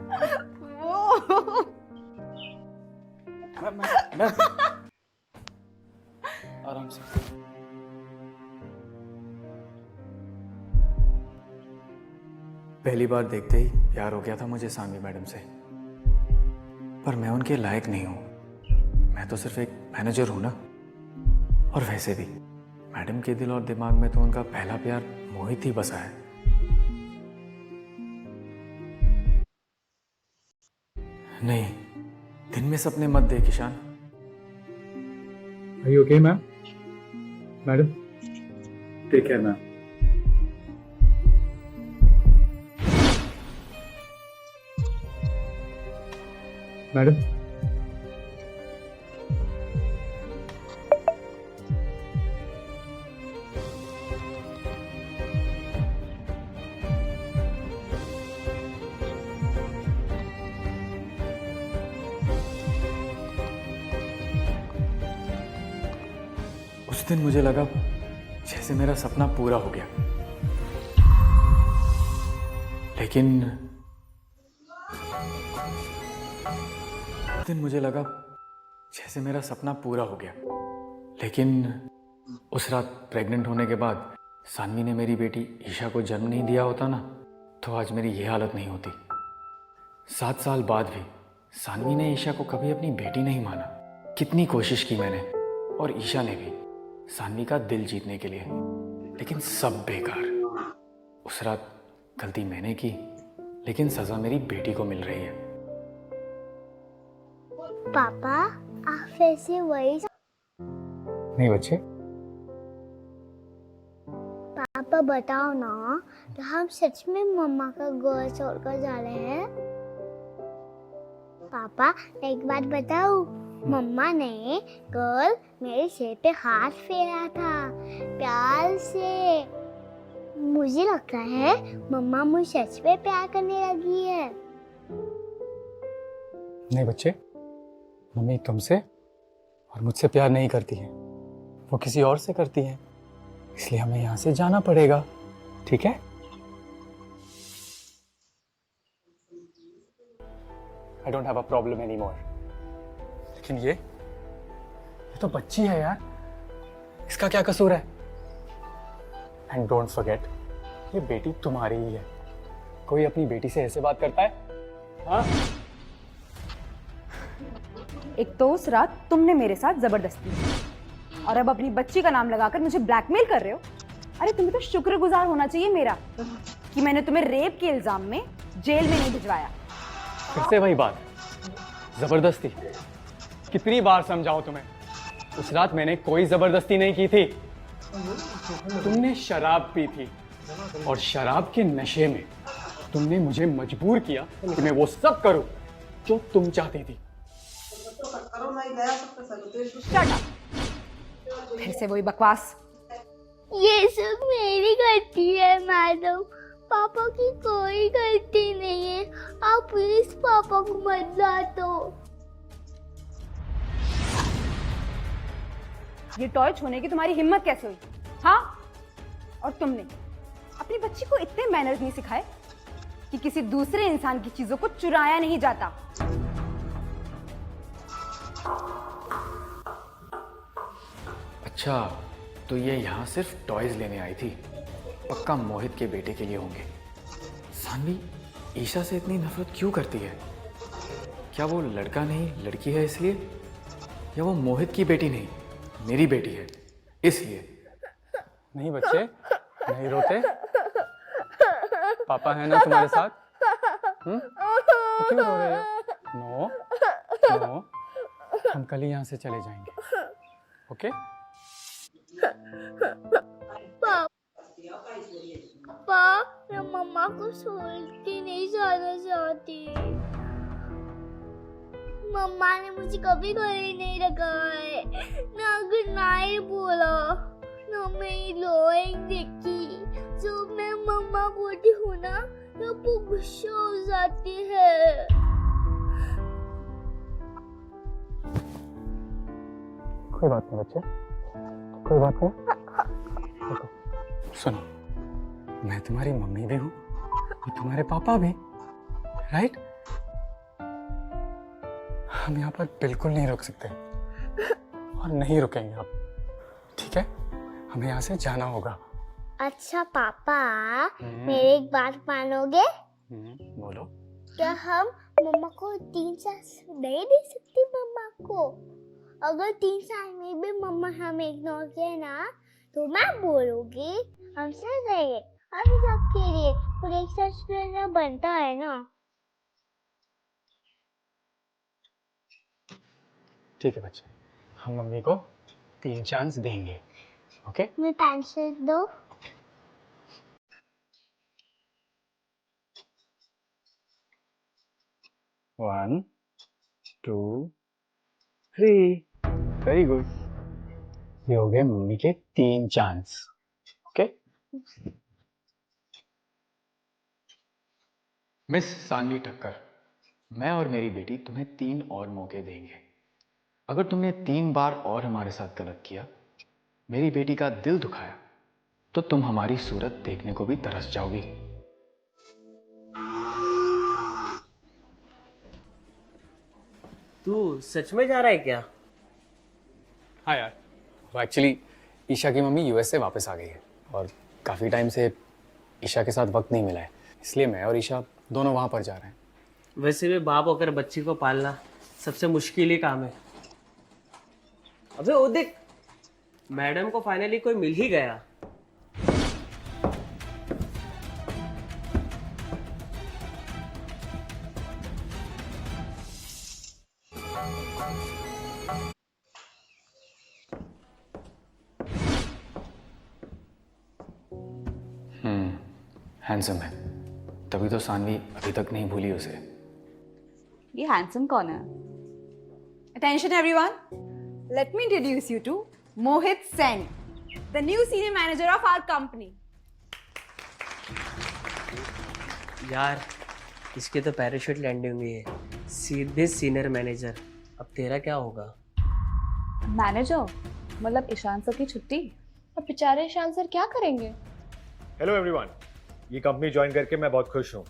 वो मैम आराम से। पहली बार देखते ही प्यार हो गया था मुझे सानवी मैडम से, पर मैं उनके लायक नहीं हूं। मैं तो सिर्फ एक मैनेजर हूं ना। और वैसे भी मैडम के दिल और दिमाग में तो उनका पहला प्यार मोहित ही बसा है। नहीं, दिन में सपने मत देख Ishan. Are you okay, ma'am? Madam? Take care, ma'am. Madam? उस दिन मुझे लगा जैसे मेरा सपना पूरा हो गया, लेकिन उस दिन मुझे लगा जैसे मेरा सपना पूरा हो गया, लेकिन उस रात प्रेग्नेंट होने के बाद सानवी ने मेरी बेटी ईशा को जन्म नहीं दिया होता ना, तो आज मेरी ये हालत नहीं होती। 7 साल बाद भी सानवी ने ईशा को कभी अपनी बेटी नहीं माना। कितनी कोशिश की मैंने और ईशा ने भी सानवी का दिल जीतने के लिए, लेकिन सब बेकार। उस रात गलती मैंने की, लेकिन सजा मेरी बेटी को मिल रही है। पापा आप फिर से वही। नहीं बच्चे। पापा बताओ ना, तो हम सच में मम्मा का घर छोड़कर जा रहे हैं? पापा एक बात बताओ, मम्मा ने कल मेरे सिर पे हाथ फेरा था प्यार से। मुझे लगता है मम्मा मुझे सच में प्यार करने लगी है। नहीं बच्चे, मम्मी तुमसे और मुझसे प्यार नहीं करती है, वो किसी और से करती है। इसलिए हमें यहाँ से जाना पड़ेगा, ठीक है? I don't have a problem anymore. लेकिन ये तो बच्ची है यार, इसका क्या कसूर है? एंड डोंट फॉरगेट, ये बेटी तुम्हारी ही है। कोई अपनी बेटी से ऐसे बात करता है? हाँ? एक तो उस रात तुमने मेरे साथ जबरदस्ती की, और अब अपनी बच्ची का नाम लगाकर मुझे ब्लैकमेल कर रहे हो। अरे तुम्हें तो शुक्रगुजार होना चाहिए मेरा कि मैंने तुम्हें रेप के इल्जाम में जेल में नहीं भिजवाया। फिर से वही बात, जबरदस्ती। कितनी बार समझाओ तुम्हें? उस रात मैंने कोई जबरदस्ती नहीं की थी। तुमने शराब पी थी और शराब के नशे में तुमने मुझे मजबूर किया कि मैं वो सब करूं जो तुम चाहती थी। Shut up! फिर से वही बकवास। ये सब मेरी गलती है मैडम, पापा की कोई गलती नहीं है। आप प्लीज पापा को मत डांटो। ये टॉय छूने की तुम्हारी हिम्मत कैसे हुई? हाँ, और तुमने अपनी बच्ची को इतने मैनर्स नहीं सिखाए कि किसी दूसरे इंसान की चीजों को चुराया नहीं जाता। अच्छा, तो ये यहाँ सिर्फ टॉयज लेने आई थी। पक्का मोहित के बेटे के लिए होंगे। सानवी ईशा से इतनी नफरत क्यों करती है? क्या वो लड़का नहीं लड़की है इसलिए, या वो मोहित की बेटी नहीं मेरी बेटी है इसलिए? नहीं बच्चे, नहीं रोते। पापा है ना तुम्हारे साथ? तो क्यों रो रहे हो? नो नो, हम कल ही यहाँ से चले जाएंगे, ओके? पापा मैं मम्मा को छोड़ के नहीं जाना चाहती। मम्मा ने मुझे कभी गले नहीं रखा है, ना गुड नाइट बोला, ना मेरी ड्राइंग देखी। जब मैं मम्मा बोलती हूँ ना, तो वो गुस्सा हो जाती है। कोई बात नहीं बच्चे, कोई बात नहीं। देखो, सुनो, मैं तुम्हारी मम्मी भी हूँ और तुम्हारे पापा भी, राइट? हम यहाँ पर बिल्कुल नहीं रुक सकते और नहीं रुकेंगे आप, ठीक है? हमें यहाँ से जाना होगा। अच्छा पापा, मेरी एक बात मानोगे? बोलो। क्या हम मम्मा को 3 साल नहीं दे सकती मम्मा को? अगर 3 साल में भी मम्मा हमें इग्नोर किया ना, तो मैं बोलूंगी हम सह जाएंगे। अभी सबके लिए और एक साथ बनता है ना। ठीक है बच्चे, हम मम्मी को 3 चांस देंगे, ओके? मैं पेंसिल दो। One, two, three, very good. ये हो गए मम्मी के 3 chance, okay? Miss Saanvi Thakkar, मैं और मेरी बेटी तुम्हें 3 और मौके देंगे। अगर तुमने 3 बार और हमारे साथ गलत किया, मेरी बेटी का दिल दुखाया, तो तुम हमारी सूरत देखने को भी तरस जाओगी। तू सच में जा रहा है क्या? हाँ यार, वो एक्चुअली ईशा की मम्मी यूएस से वापस आ गई है और काफ़ी टाइम से ईशा के साथ वक्त नहीं मिला है, इसलिए मैं और ईशा दोनों वहाँ पर जा रहे हैं। वैसे भी बाप होकर बच्ची को पालना सबसे मुश्किल ही काम है। अबे वो देख, मैडम को फाइनली कोई मिल ही गया। हैंडसम है, तभी तो सानवी अभी तक नहीं भूली उसे। ये हैंडसम कौन है? Attention everyone, let me introduce you to Mohit Sen, the new senior manager of our company. यार, इसकी तो पैराशूट लैंडिंग हुई है, सीधे सीनियर मैनेजर। अब तेरा क्या होगा? मैनेजर मतलब ईशान सर की छुट्टी। अब बेचारे ईशान सर क्या करेंगे? हेलो एवरीवन, ये कंपनी ज्वाइन करके मैं बहुत खुश हूँ।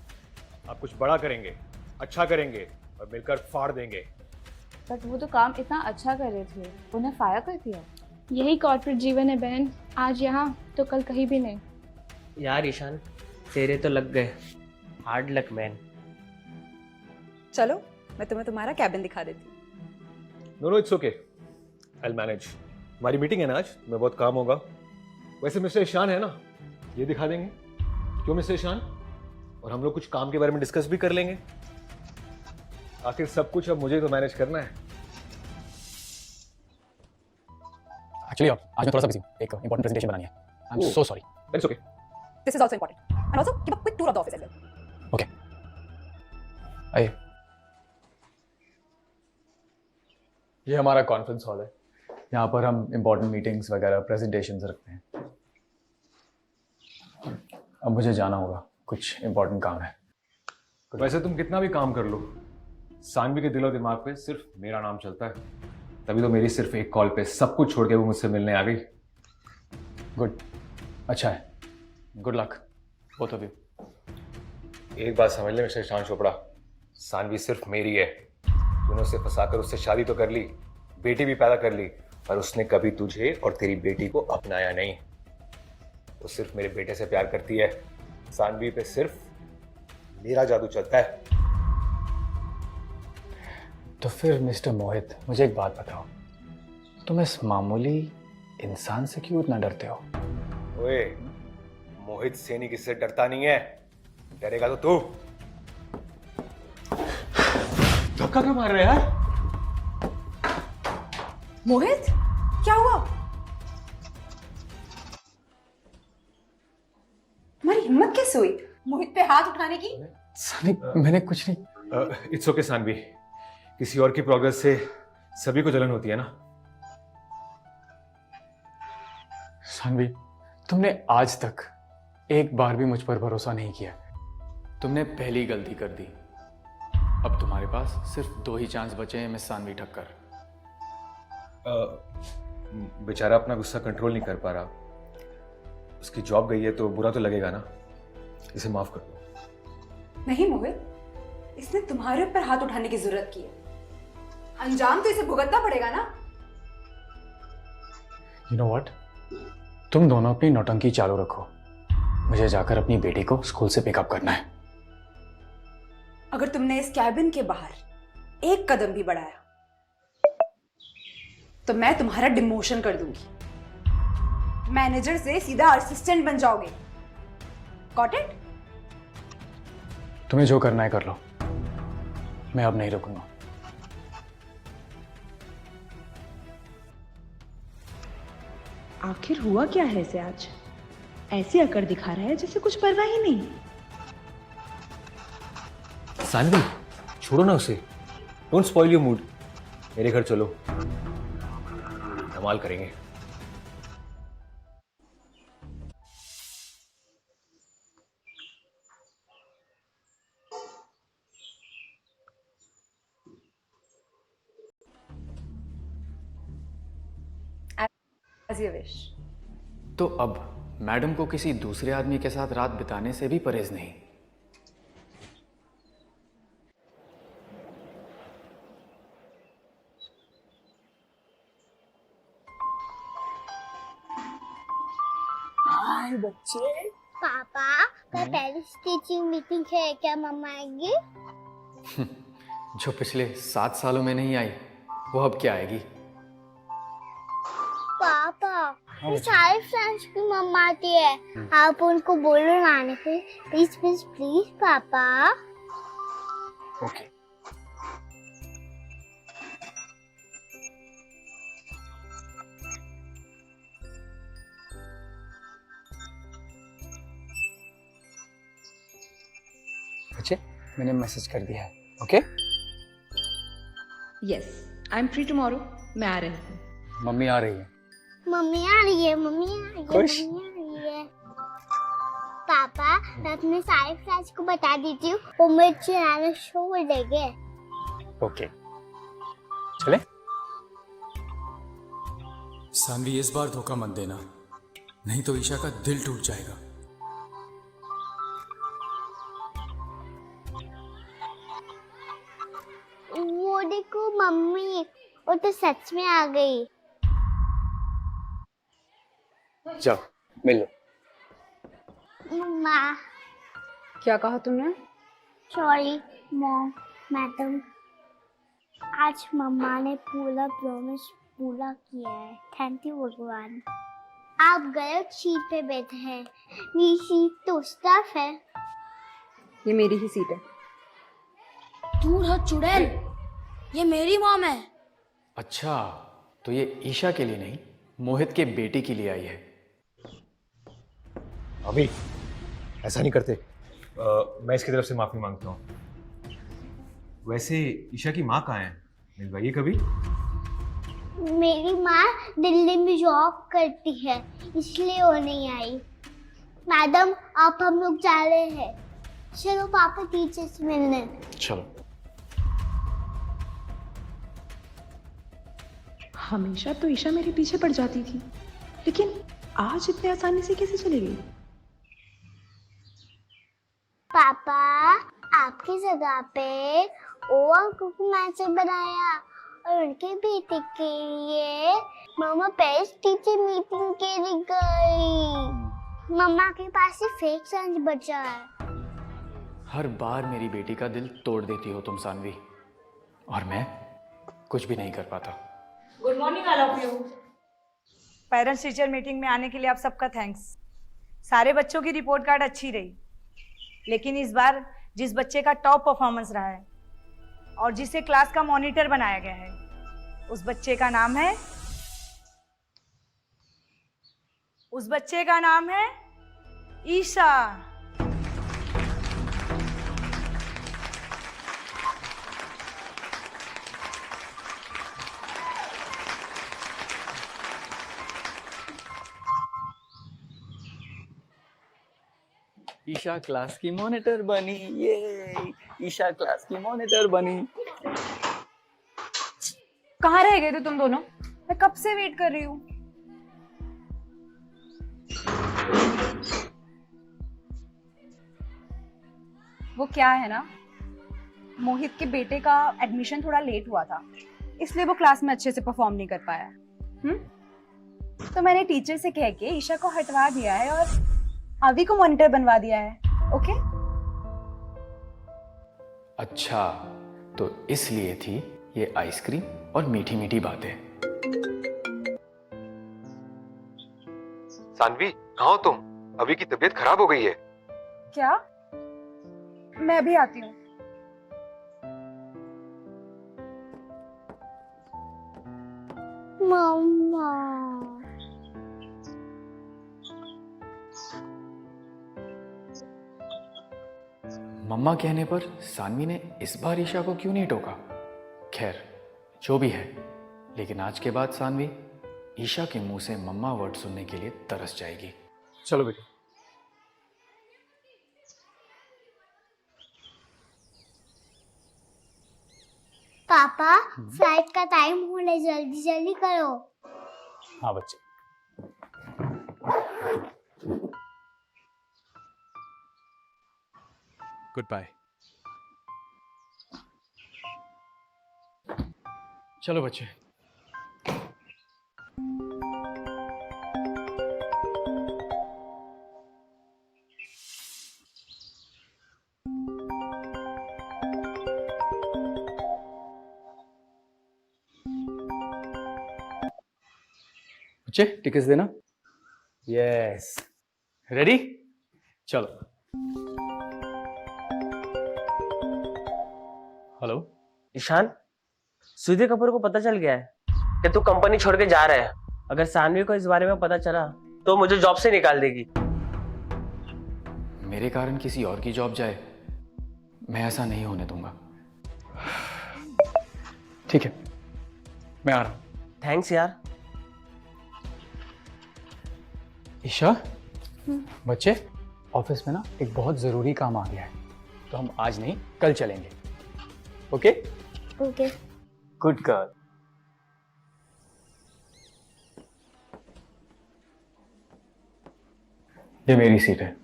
आप कुछ बड़ा करेंगे, अच्छा करेंगे और मिलकर फाड़ देंगे। बट वो तो काम इतना अच्छा कर रहे थे, उन्हें फायर कर दिया। यही कॉर्पोरेट जीवन है बहन, आज यहाँ तो कल कहीं भी नहीं। यार ईशान, तेरे तो लग गए। Hard luck man. चलो मैं तुम्हें तुम्हारा कैबिन दिखा देती हूँ। No it's okay, I will manage. हमारी मीटिंग है ना आज, मैं बहुत काम होगा। वैसे मिस्टर ईशान है ना, ये दिखा देंगे। क्यों मिस्टर ईशान? और हम लोग कुछ काम के बारे में डिस्कस भी कर लेंगे। आखिर सब कुछ अब मुझे तो मैनेज करना है। एक्चुअली आज मैं थोड़ा सा बिजी हूँ, एक इंपॉर्टेंट प्रेजेंटेशन बनानी है। I am so sorry. It's okay. This is also important. And also give a quick tour of the office as well. Okay, आइए। ये हमारा कॉन्फ्रेंस हॉल है, यहाँ पर हम इंपॉर्टेंट मीटिंग्स वगैरह प्रेजेंटेशंस रखते हैं। अब मुझे जाना होगा, कुछ इंपॉर्टेंट काम है। वैसे तुम कितना भी काम कर लो, सानवी के दिलो दिमाग पे सिर्फ मेरा नाम चलता है। तभी तो मेरी सिर्फ एक कॉल पे सब कुछ छोड़ के वो मुझसे मिलने आ गई। गुड, अच्छा है। Good luck both of you. एक बात समझ ले मिस्टर ईशान चोपड़ा, सानवी सिर्फ मेरी है। तूने उसे फंसाकर उससे शादी तो कर ली, बेटी भी पैदा कर ली, पर उसने कभी तुझे और तेरी बेटी को अपनाया नहीं। वो सिर्फ मेरे बेटे से प्यार करती है। सानवी पे सिर्फ मेरा जादू चलता है। तो फिर मिस्टर मोहित, मुझे एक बात बताओ, तुम इस मामूली इंसान से क्यों इतना डरते हो? ओए, मोहित सैनी किससे डरता नहीं है, डरेगा तो तू। धक्का क्यों मार रहे हैं यार? मोहित, क्या हुआ? तुम्हारी हिम्मत कैसे हुई मोहित पे हाथ उठाने की? सानवी, मैंने कुछ नहीं। इट्स ओके सानवी, किसी और की प्रोग्रेस से सभी को जलन होती है ना। सानवी, तुमने आज तक एक बार भी मुझ पर भरोसा नहीं किया। तुमने पहली गलती कर दी। अब तुम्हारे पास सिर्फ 2 ही चांस बचे हैं मिस सानवी ठक्कर। बेचारा अपना गुस्सा कंट्रोल नहीं कर पा रहा। उसकी जॉब गई है तो बुरा तो लगेगा ना, इसे माफ कर दो। नहीं मोहित, इसने तुम्हारे ऊपर हाथ उठाने की जरूरत की है। अंजाम तो इसे भुगतना पड़ेगा ना। यू नो व्हाट, तुम दोनों अपनी नौटंकी चालू रखो, मुझे जाकर अपनी बेटी को स्कूल से पिकअप करना है। अगर तुमने इस कैबिन के बाहर एक कदम भी बढ़ाया तो मैं तुम्हारा डिमोशन कर दूंगी। मैनेजर से सीधा असिस्टेंट बन जाओगे। Got it? तुम्हें जो करना है कर लो, मैं अब नहीं रुकूंगा। आखिर हुआ क्या है इसे आज? ऐसी अकड़ दिखा रहा है जैसे कुछ परवाह ही नहीं। सानवी, छोड़ो ना उसे। Don't spoil your mood. मेरे घर चलो, धमाल करेंगे। As you wish. तो अब मैडम को किसी दूसरे आदमी के साथ रात बिताने से भी परहेज नहीं। पापा कल पेरेंट्स टीचिंग मीटिंग है क्या? मम्मा आएगी? जो पिछले 7 सालों में नहीं आई वो अब क्या आएगी? पापा ये सारे फ्रेंड्स की मम्मा आती है, आप उनको बोलो ना आने के। प्लीज प्लीज प्लीज पापा। ओके। अच्छे, मैंने मैसेज कर दिया है। Okay? Yes, I am free tomorrow. मैं आ रही हूँ। मम्मी आ रही है। मम्मी आ रही है, मम्मी आ रही है, खुश? मम्मी आ रही है। पापा मैं अपने सारे फ्रेंड्स को बता देती हूँ, वो मुझे चिल्लाना छोड़ देंगे। ओके, चले? सानवी, इस बार धोखा मत देना, नहीं तो ईशा का दिल टूट जाएगा। वो देखो मम्मी, वो तो सच में आ गई। जाओ मिल लो। मम्मा क्या कहा तुमने? सॉरी मॉम, मैडम, आज मम्मा ने पूरा प्रॉमिस पूरा किया है। थैंक यू भगवान। आप गलत सीट पे बैठे हैं, मेरी सीट तो स्टफ है। ये मेरी ही सीट है। दूर हो चुड़ैल, ये मेरी मॉम है। अच्छा, तो ये ईशा के लिए नहीं, मोहित के बेटे के लिए आई है। अभी ऐसा नहीं करते। मैं इसकी तरफ से माफी मांगता हूँ। वैसे ईशा की माँ कहाँ है? मिल गई कभी? मेरी माँ दिल्ली में जॉब करती है, इसलिए वो नहीं आई। मैडम आप हम लोग जा रहे हैं, चलो पापा टीचर से मिलने। चलो। हमेशा तो ईशा मेरे पीछे पड़ जाती थी, लेकिन आज इतने आसानी से कैसे चली गई? पापा आपकी जगह पे और कुकू मैचर बनाया और उनके बेटे के लिए मम्मा पेरेंट्स टीचर मीटिंग के लिए गई। मम्मा के पास सिर्फ फेक संज बचा है। हर बार मेरी बेटी का दिल तोड़ देती हो तुम सानवी, और मैं कुछ भी नहीं कर पाता। Good morning all of you. Parents teacher meeting में आने के लिए आप सबका थैंक्स। सारे बच्चों की रिपोर्ट कार्ड अच्छी रही, लेकिन इस बार जिस बच्चे का टॉप परफॉर्मेंस रहा है और जिसे क्लास का मॉनिटर बनाया गया है, उस बच्चे का नाम है ईशा। ईशा क्लास की मॉनिटर बनी। ये ईशा क्लास की मॉनिटर बनी। कहाँ रह गए थे तुम दोनों? मैं कब से वेट कर रही हूँ। वो क्या है ना, मोहित के बेटे का एडमिशन थोड़ा लेट हुआ था, इसलिए वो क्लास में अच्छे से परफॉर्म नहीं कर पाया। तो मैंने टीचर से कह के ईशा को हटवा दिया है और अभी को मॉनिटर बनवा दिया है। ओके? अच्छा, तो इसलिए थी ये आइसक्रीम और मीठी मीठी बातें। सानवी, कहाँ हो तुम? अभी की तबीयत खराब हो गई है। क्या? मैं भी आती हूँ। मम्मा मम्मा कहने पर सानवी ने इस बार ईशा को क्यों नहीं टोका? खैर, जो भी है, लेकिन आज के बाद सानवी ईशा के मुंह से मम्मा वर्ड सुनने के लिए तरस जाएगी। चलो बेटी। पापा, फ्लाइट का टाइम होने, जल्दी जल्दी करो। हाँ बच्चे। Good bye. चलो बच्चे। बच्चे टिकट्स देना। Yes, ready? चलो। हेलो ईशान, सूर्य कपूर को पता चल गया है कि तू कंपनी छोड़ के जा रहा है। अगर सानवी को इस बारे में पता चला तो मुझे जॉब से निकाल देगी। मेरे कारण किसी और की जॉब जाए, मैं ऐसा नहीं होने दूंगा। ठीक है, मैं आ रहा हूं। थैंक्स यार। ईशा, बच्चे, ऑफिस में ना एक बहुत जरूरी काम आ गया है, तो हम आज नहीं कल चलेंगे। ओके? ओके। Good girl. ये मेरी सीट है।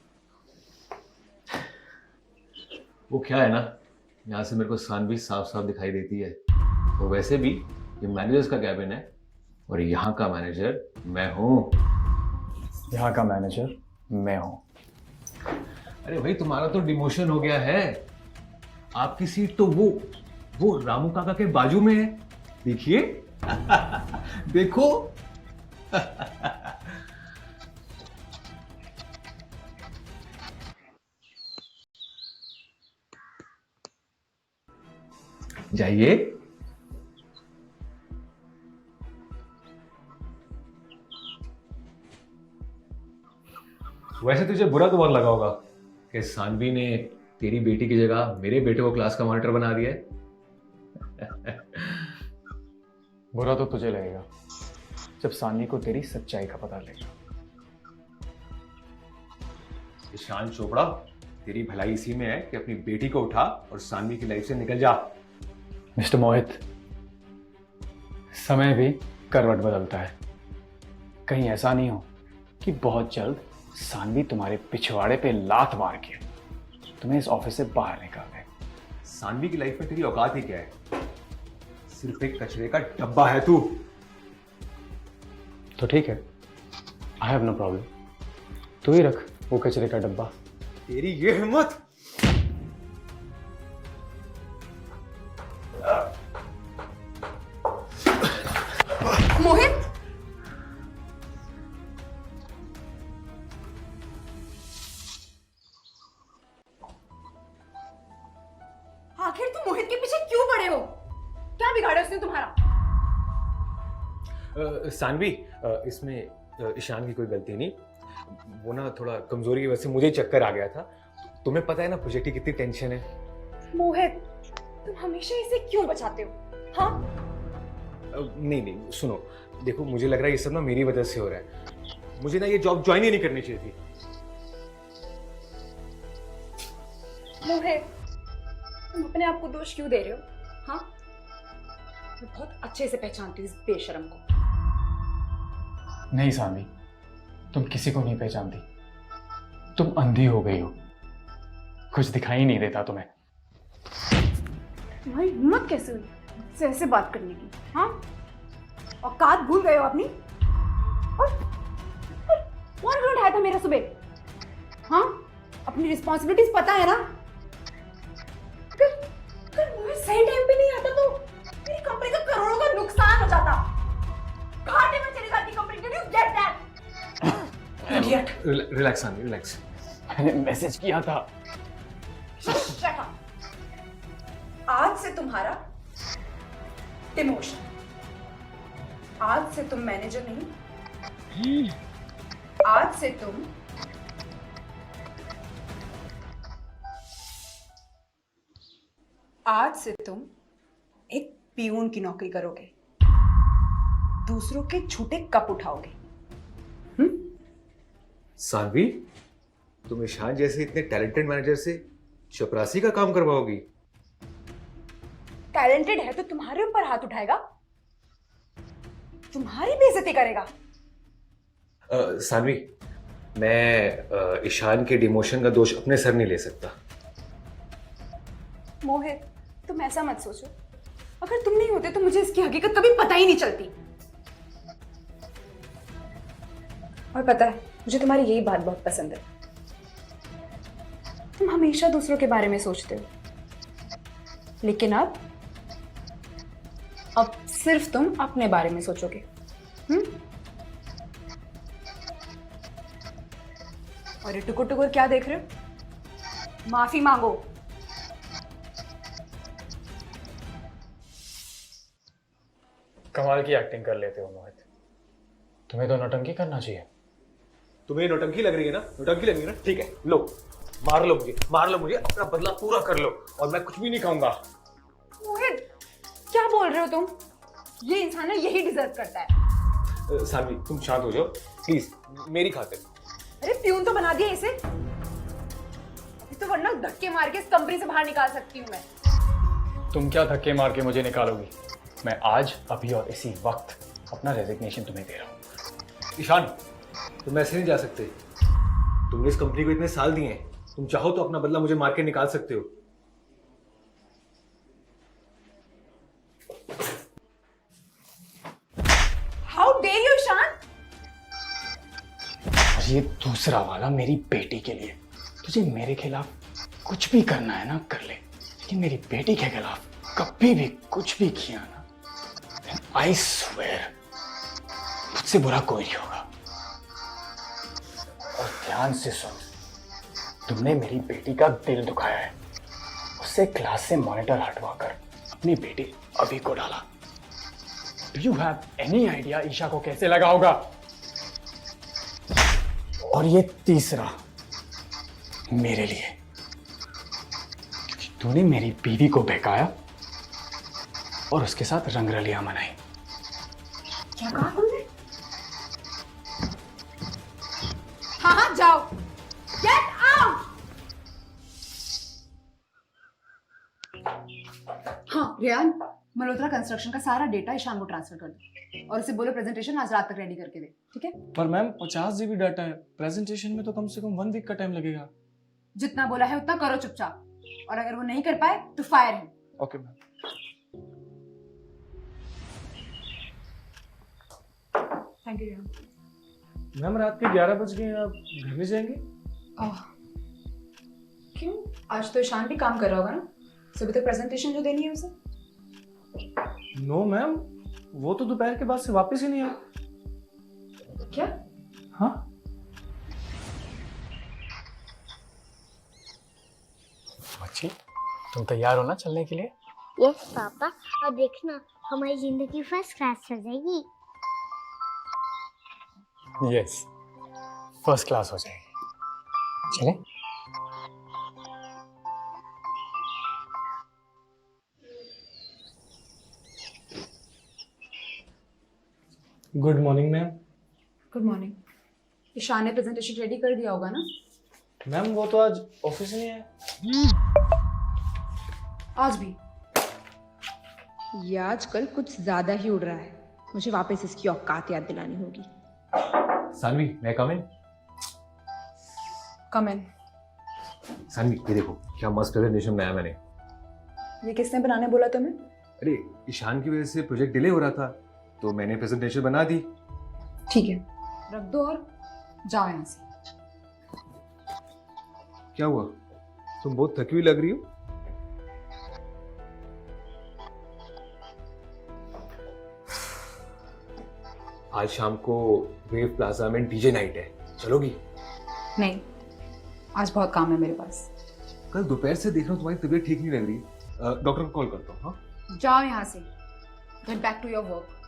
वो क्या है ना, यहाँ से मेरे को सानवी साफ साफ दिखाई देती है। तो वैसे भी ये मैनेजर्स का कैबिन है और यहाँ का मैनेजर मैं हूँ। यहाँ का मैनेजर मैं हूं। अरे भाई, तुम्हारा तो डिमोशन हो गया है। आपकी सीट तो वो रामू काका के बाजू में है। देखिए। देखो। जाइए। वैसे तुझे बुरा तो बहुत लगा होगा कि सानवी ने तेरी बेटी की जगह मेरे बेटे को क्लास का मॉनिटर बना दिया है। बुरा तो तुझे लगेगा जब सानवी को तेरी सच्चाई का पता लगेगा। ईशान चोपड़ा, तेरी भलाई इसी में है कि अपनी बेटी को उठा और सानवी की लाइफ से निकल जा। मिस्टर मोहित, समय भी करवट बदलता है। कहीं ऐसा नहीं हो कि बहुत जल्द सानवी तुम्हारे पिछवाड़े पे लात मार के तुम्हें इस ऑफिस से बाहर निकाल दे। सानवी की लाइफ में तेरी औकात ही क्या है? सिर्फ एक कचरे का डब्बा है तू। तो ठीक है, आई हैव नो प्रॉब्लम। तू ही रख वो कचरे का डब्बा। तेरी ये हिम्मत! मोहित, आखिर तुम मोहित के पीछे क्यों पड़े हो? क्या बिगाड़ा उसने तुम्हारा? सानवी, इसमें ईशान की कोई गलती नहीं। वो ना थोड़ा कमजोरी की वजह से मुझे चक्कर आ गया था। तुम्हें पता है ना प्रोजेक्ट की कितनी टेंशन है। मोहित, तुम हमेशा इसे क्यों बचाते हो? हाँ? नहीं, सुनो, देखो, मुझे लग रहा है ये सब ना मेरी वजह से हो रहा है। मुझे ना ये जॉब ज्वाइन ही नहीं करनी चाहिए थी। मोहित, तुम अपने आप को दोष क्यों दे रहे हो? हाँ? मैं बहुत अच्छे से पहचानती हूँ इस बेशरम को। नहीं सानवी, तुम किसी को नहीं पहचानती। तुम अंधी हो गई हो, कुछ दिखाई नहीं देता तुम्हें। तुम्हारी हिम्मत कैसे हुई से ऐसे बात करने की? हाँ, औकात भूल गए हो अपनी? और कौन क्यों उठाया था मेरा सुबह? हाँ, अपनी रिस्पॉन्सिबिलिटीज पता है ना? अगर मुझे सही टाइम पे नहीं आता तो मेरी कंपनी का करोड़ों का नुकसान हो जाता। घाटे में चली जाती company. Did you get that? Idiot. Relax Saanvi, relax. मैंने मैसेज किया था। Shut up. आज से तुम्हारा डिमोशन। आज से तुम मैनेजर नहीं, आज से तुम एक पियून की नौकरी करोगे, दूसरों के झूठे कप उठाओगे। सानवी, तुम ईशान जैसे इतने टैलेंटेड मैनेजर से चपरासी का काम करवाओगी? टैलेंटेड है तो तुम्हारे ऊपर हाथ उठाएगा, तुम्हारी बेइज्जती करेगा। सानवी, मैं ईशान के डिमोशन का दोष अपने सर नहीं ले सकता। मोहित, तुम ऐसा मत सोचो। अगर तुम नहीं होते तो मुझे इसकी हकीकत कभी पता ही नहीं चलती। और पता है, मुझे तुम्हारी यही बात बहुत पसंद है। तुम हमेशा दूसरों के बारे में सोचते हो, लेकिन अब सिर्फ तुम अपने बारे में सोचोगे। और ये टुकुर टुकुर क्या देख रहे हो? माफी मांगो। कमाल की एक्टिंग कर लेते हो मोहित। तुम्हें तो नौटंकी करना चाहिए। तुम्हें नौटंकी लग रही है ना? नौटंकी लग रही है ना? ठीक है, लो मार लो मुझे, अपना बदला पूरा कर लो और मैं कुछ भी नहीं खाऊंगा। मोहित, क्या बोल रहे हो तुम? ये इंसान है, यही डिजर्व करता है। सानवी, तुम शांत हो जाओ प्लीज, मेरी खातिर। अरे प्यून तो बना दिया इसे। अभी तो वरना धक्के मार के इस कंपनी से बाहर निकाल सकती हूँ मैं। तुम क्या धक्के मार के मुझे निकालोगी? मैं आज, अभी और इसी वक्त अपना रेजिग्नेशन तुम्हें दे रहा हूँ। ईशान, तुम ऐसे नहीं जा सकते। तुमने इस कंपनी को इतने साल दिए हैं, तुम चाहो तो अपना बदला मुझे मार के निकाल सकते हो। How dare you Ishaan! और ये दूसरा वाला मेरी बेटी के लिए। तुझे मेरे खिलाफ कुछ भी करना है ना, कर ले, लेकिन मेरी बेटी के खिलाफ कभी भी कुछ भी किया ना, आई स्वेयर मुझसे बुरा कोई नहीं होगा। और ध्यान से सुन, तुमने मेरी बेटी का दिल दुखाया है। उससे क्लास से मॉनिटर हटवाकर अपनी बेटी अभी को डाला। Do you have any idea Isha को कैसे लगा होगा? और ये तीसरा मेरे लिए, क्योंकि तूने मेरी बीवी को बहकाया और उसके साथ रंगरलियां मनाई। क्या कहा तुमने? हाँ, जाओ, गेट आउट। हाँ रेयान, मल्होत्रा कंस्ट्रक्शन का सारा डेटा ईशान को ट्रांसफर कर दो और उसे बोलो प्रेजेंटेशन आज रात तक रेडी करके दे, ठीक है? पर मैम 50 GB डाटा है, प्रेजेंटेशन में तो कम से कम 1 वीक का टाइम लगेगा। जितना बोला है उतना करो चुपचाप, और अगर वो नहीं कर पाए तो फायर है। Okay ma'am. Thank you Rayan. Ma'am रात के 11 बज गए, आप घर नहीं जाएंगे? क्यों? आज तो ईशान भी काम कर रहा होगा ना, सुबह तक प्रेजेंटेशन जो देनी है उसे। नो मैम, वो तो दोपहर के बाद से वापस ही नहीं आया। क्या? हाँ। बच्ची, तुम तैयार हो ना चलने के लिए? यस पापा, और देखना हमारी जिंदगी फर्स्ट क्लास हो जाएगी। यस, फर्स्ट क्लास हो जाएगी। चले? Good morning ma'am. Good morning. Ishaan ने प्रेजेंटेशन रेडी कर दिया होगा ना? मैम वो तो आज ऑफिस नहीं है। आज भी? ये आजकल कुछ ज्यादा ही उड़ रहा है। मुझे वापस इसकी औकात याद दिलानी होगी। सानवी, मैं कम इन? कम इन। सानवी, ये देखो क्या मस्त प्रेजेंटेशन बनाया मैंने। ये किसने बनाने बोला तुम्हें? अरे ईशान की वजह से प्रोजेक्ट डिले हो रहा था तो मैंने प्रेजेंटेशन बना दी। ठीक है, रख दो और जाओ यहाँ से। क्या हुआ? तुम बहुत थकी हुई लग रही हो। आज शाम को वेव प्लाजा में डीजे नाइट है, चलोगी? नहीं, आज बहुत काम है मेरे पास। कल दोपहर से देख रहा हूँ तुम्हारी तबीयत ठीक नहीं लग रही। डॉक्टर को कॉल करता हूँ। हाँ, जाओ यहाँ से, get back to your work.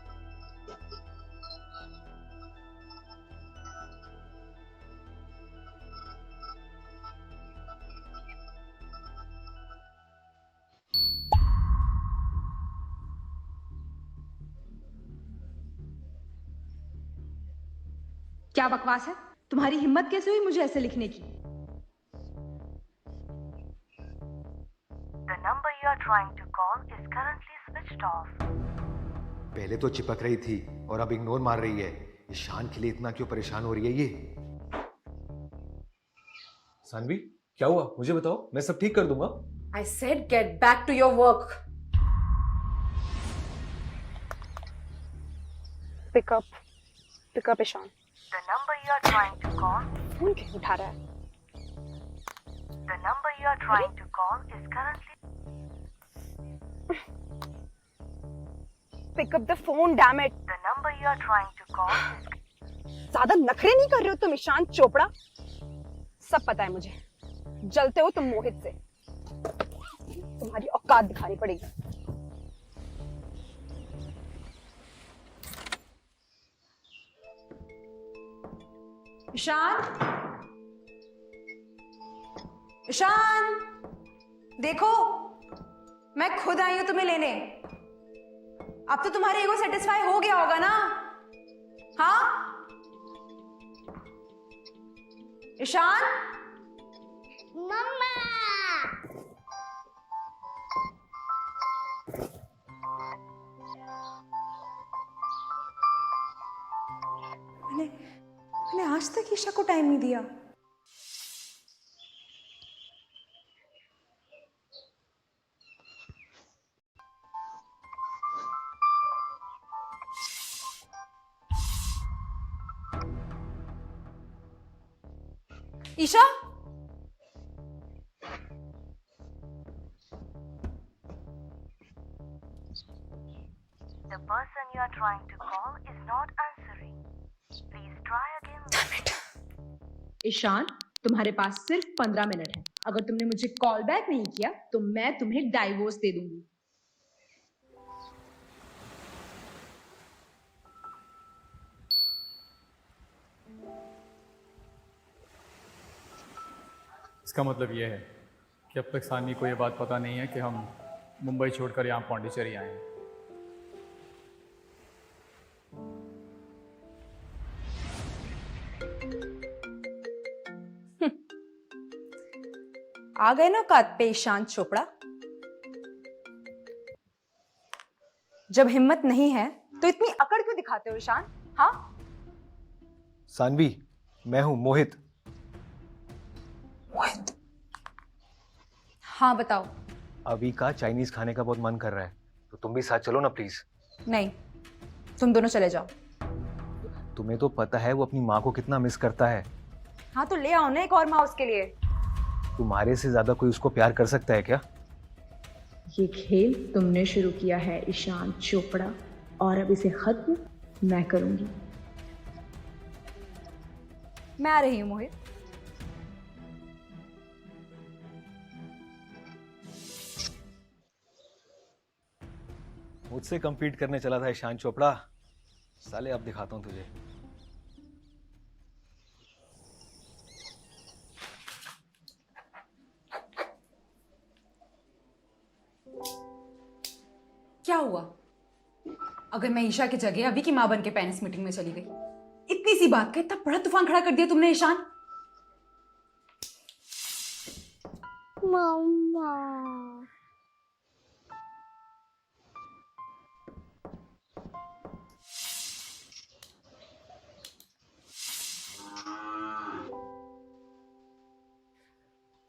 क्या बकवास है? तुम्हारी हिम्मत कैसे हुई मुझे ऐसे लिखने की? The number you are trying to call is currently switched off. पहले तो चिपक रही थी और अब इग्नोर मार रही है। ईशान के लिए इतना क्यों परेशान हो रही है ये? सानवी, क्या हुआ? मुझे बताओ, मैं सब ठीक कर दूंगा। I said get back to your work. Pick up Ishaan. The number you are trying to call, phone क्यों उठा रहा है? the number you are trying to call is currently. Pick up the phone, damn it. The number you are trying to call is. ज्यादा नखरे नहीं कर रहे हो तुम ईशान चोपड़ा। सब पता है मुझे, जलते हो तुम मोहित से। तुम्हारी औकात दिखानी पड़ेगी। ईशान, ईशान, देखो मैं खुद आई हूं तुम्हें लेने। अब तो तुम्हारे ईगो सेटिस्फाई हो गया होगा ना? हाँ ईशान? मम्मा मैंने आज तक ईशा को टाइम नहीं दिया। Isha, The person you are trying to call is not answering. Please try again. Ishan, तुम्हारे पास सिर्फ 15 मिनट है। अगर तुमने मुझे कॉल बैक नहीं किया तो मैं तुम्हें डाइवोर्स दे दूंगी। इसका मतलब ये है कि अब तक सानवी को ये बात पता नहीं है कि हम मुंबई छोड़कर यहाँ पौंडीचेरी आए हैं। आ गए ना औकात पे ईशान चोपड़ा। जब हिम्मत नहीं है तो इतनी अकड़ क्यों दिखाते हो ईशान? हाँ सानवी, मैं हूं मोहित। मोहित? हाँ बताओ। अभी का चाइनीज खाने का बहुत मन कर रहा है, तो तुम भी साथ चलो ना प्लीज। नहीं, तुम दोनों चले जाओ। तुम्हें तो पता है वो अपनी माँ को कितना मिस करता है। हाँ तो ले आओ ना एक और माँ उसके लिए। तुम्हारे से ज्यादा कोई उसको प्यार कर सकता है क्या? ये खेल तुमने शुरू किया है ईशान चोपड़ा, और अब इसे खत्म मैं करूंगी। मैं आ रही हूं मोहित। मुझसे compete करने चला था ईशान चोपड़ा। साले अब दिखाता हूं तुझे। क्या हुआ? अगर मैं ईशा की जगह अभी की मां बन के पेरेंट्स मीटिंग में चली गई, इतनी सी बात का इतना बड़ा तूफान खड़ा कर दिया तुमने ईशान। मम्मा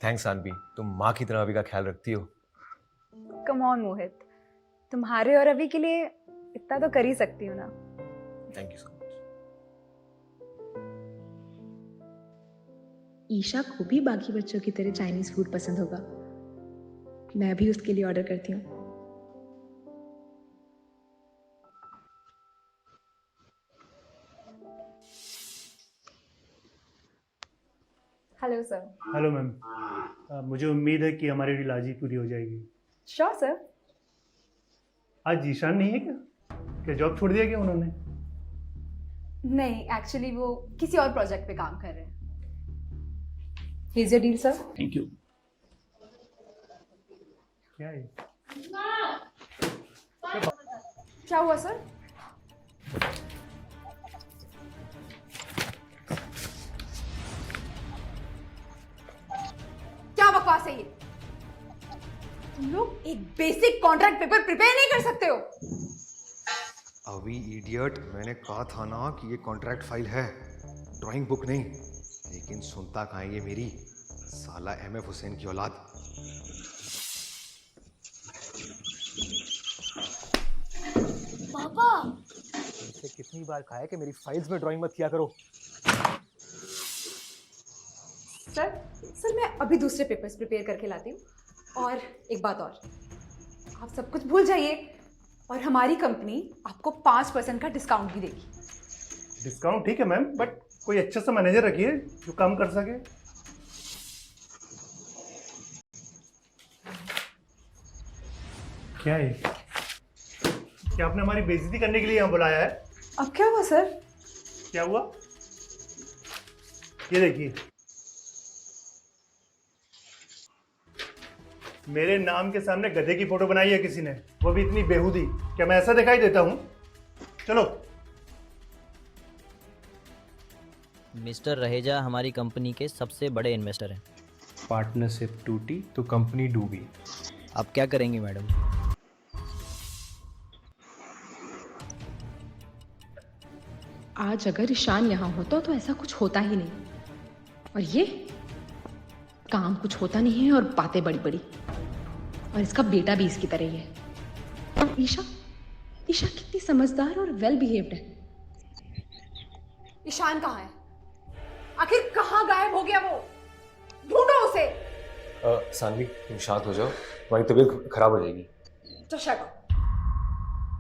थैंक्स सानवी, तुम माँ की तरह अभी का ख्याल रखती हो। कम ऑन मोहित, तुम्हारे और रवि के लिए इतना तो कर ही सकती हूँ ना। Thank you so much. Isha को भी बाकी बच्चों की तरह चाइनीज फूड पसंद होगा। मैं भी उसके लिए ऑर्डर करती हूँ। Hello sir. हेलो मैम, मुझे उम्मीद है कि हमारी डील आज ही पूरी हो जाएगी। Sure sir. आज ईशान नहीं है क्या? क्या जॉब छोड़ दिया क्या उन्होंने? नहीं, एक्चुअली वो किसी और प्रोजेक्ट पे काम कर रहे हैं। Here's your deal, sir. Thank you. क्या है? क्या हुआ सर? क्या बकवास है ये? तुम लोग एक बेसिक कॉन्ट्रैक्ट पेपर प्रिपेयर नहीं कर सकते हो? अभी इडियट, मैंने कहा था ना कि ये कॉन्ट्रैक्ट फाइल है, ड्राइंग बुक नहीं। लेकिन सुनता कहाँ है ये मेरी साला MF हुसैन की औलाद। पापा इसे कितनी बार कहा है कि मेरी फाइल्स में ड्राइंग मत किया करो। सर मैं अभी दूसरे पेपर्स प्रिपेयर करके लाती हूँ। और एक बात और, आप सब कुछ भूल जाइए और हमारी कंपनी आपको 5% का डिस्काउंट भी देगी। डिस्काउंट ठीक है मैम, बट कोई अच्छा सा मैनेजर रखिए जो काम कर सके। क्या है? क्या आपने हमारी बेइज्जती करने के लिए यहाँ बुलाया है? अब क्या हुआ सर? क्या हुआ? ये देखिए, मेरे नाम के सामने गधे की फोटो बनाई है किसी ने, वो भी इतनी बेहूदी। क्या मैं ऐसा दिखाई देता हूँ? चलो। मिस्टर रहेजा हमारी कंपनी के सबसे बड़े इन्वेस्टर हैं। पार्टनरशिप टूटी तो कंपनी डूबी। आप क्या करेंगे मैडम? आज अगर ईशान यहाँ होता तो ऐसा कुछ होता ही नहीं। और ये काम कुछ होता नहीं है और बातें बड़ी बड़ी। और इसका बेटा भी इसकी तरह ही है। और ईशा कितनी समझदार और वेल बिहेव्ड है। ईशान कहाँ है? आखिर कहाँ गायब हो गया वो? ढूंढो उसे। सानवी, तुम शांत हो जाओ, तुम्हारी तबीयत खराब हो जाएगी। तो shut up.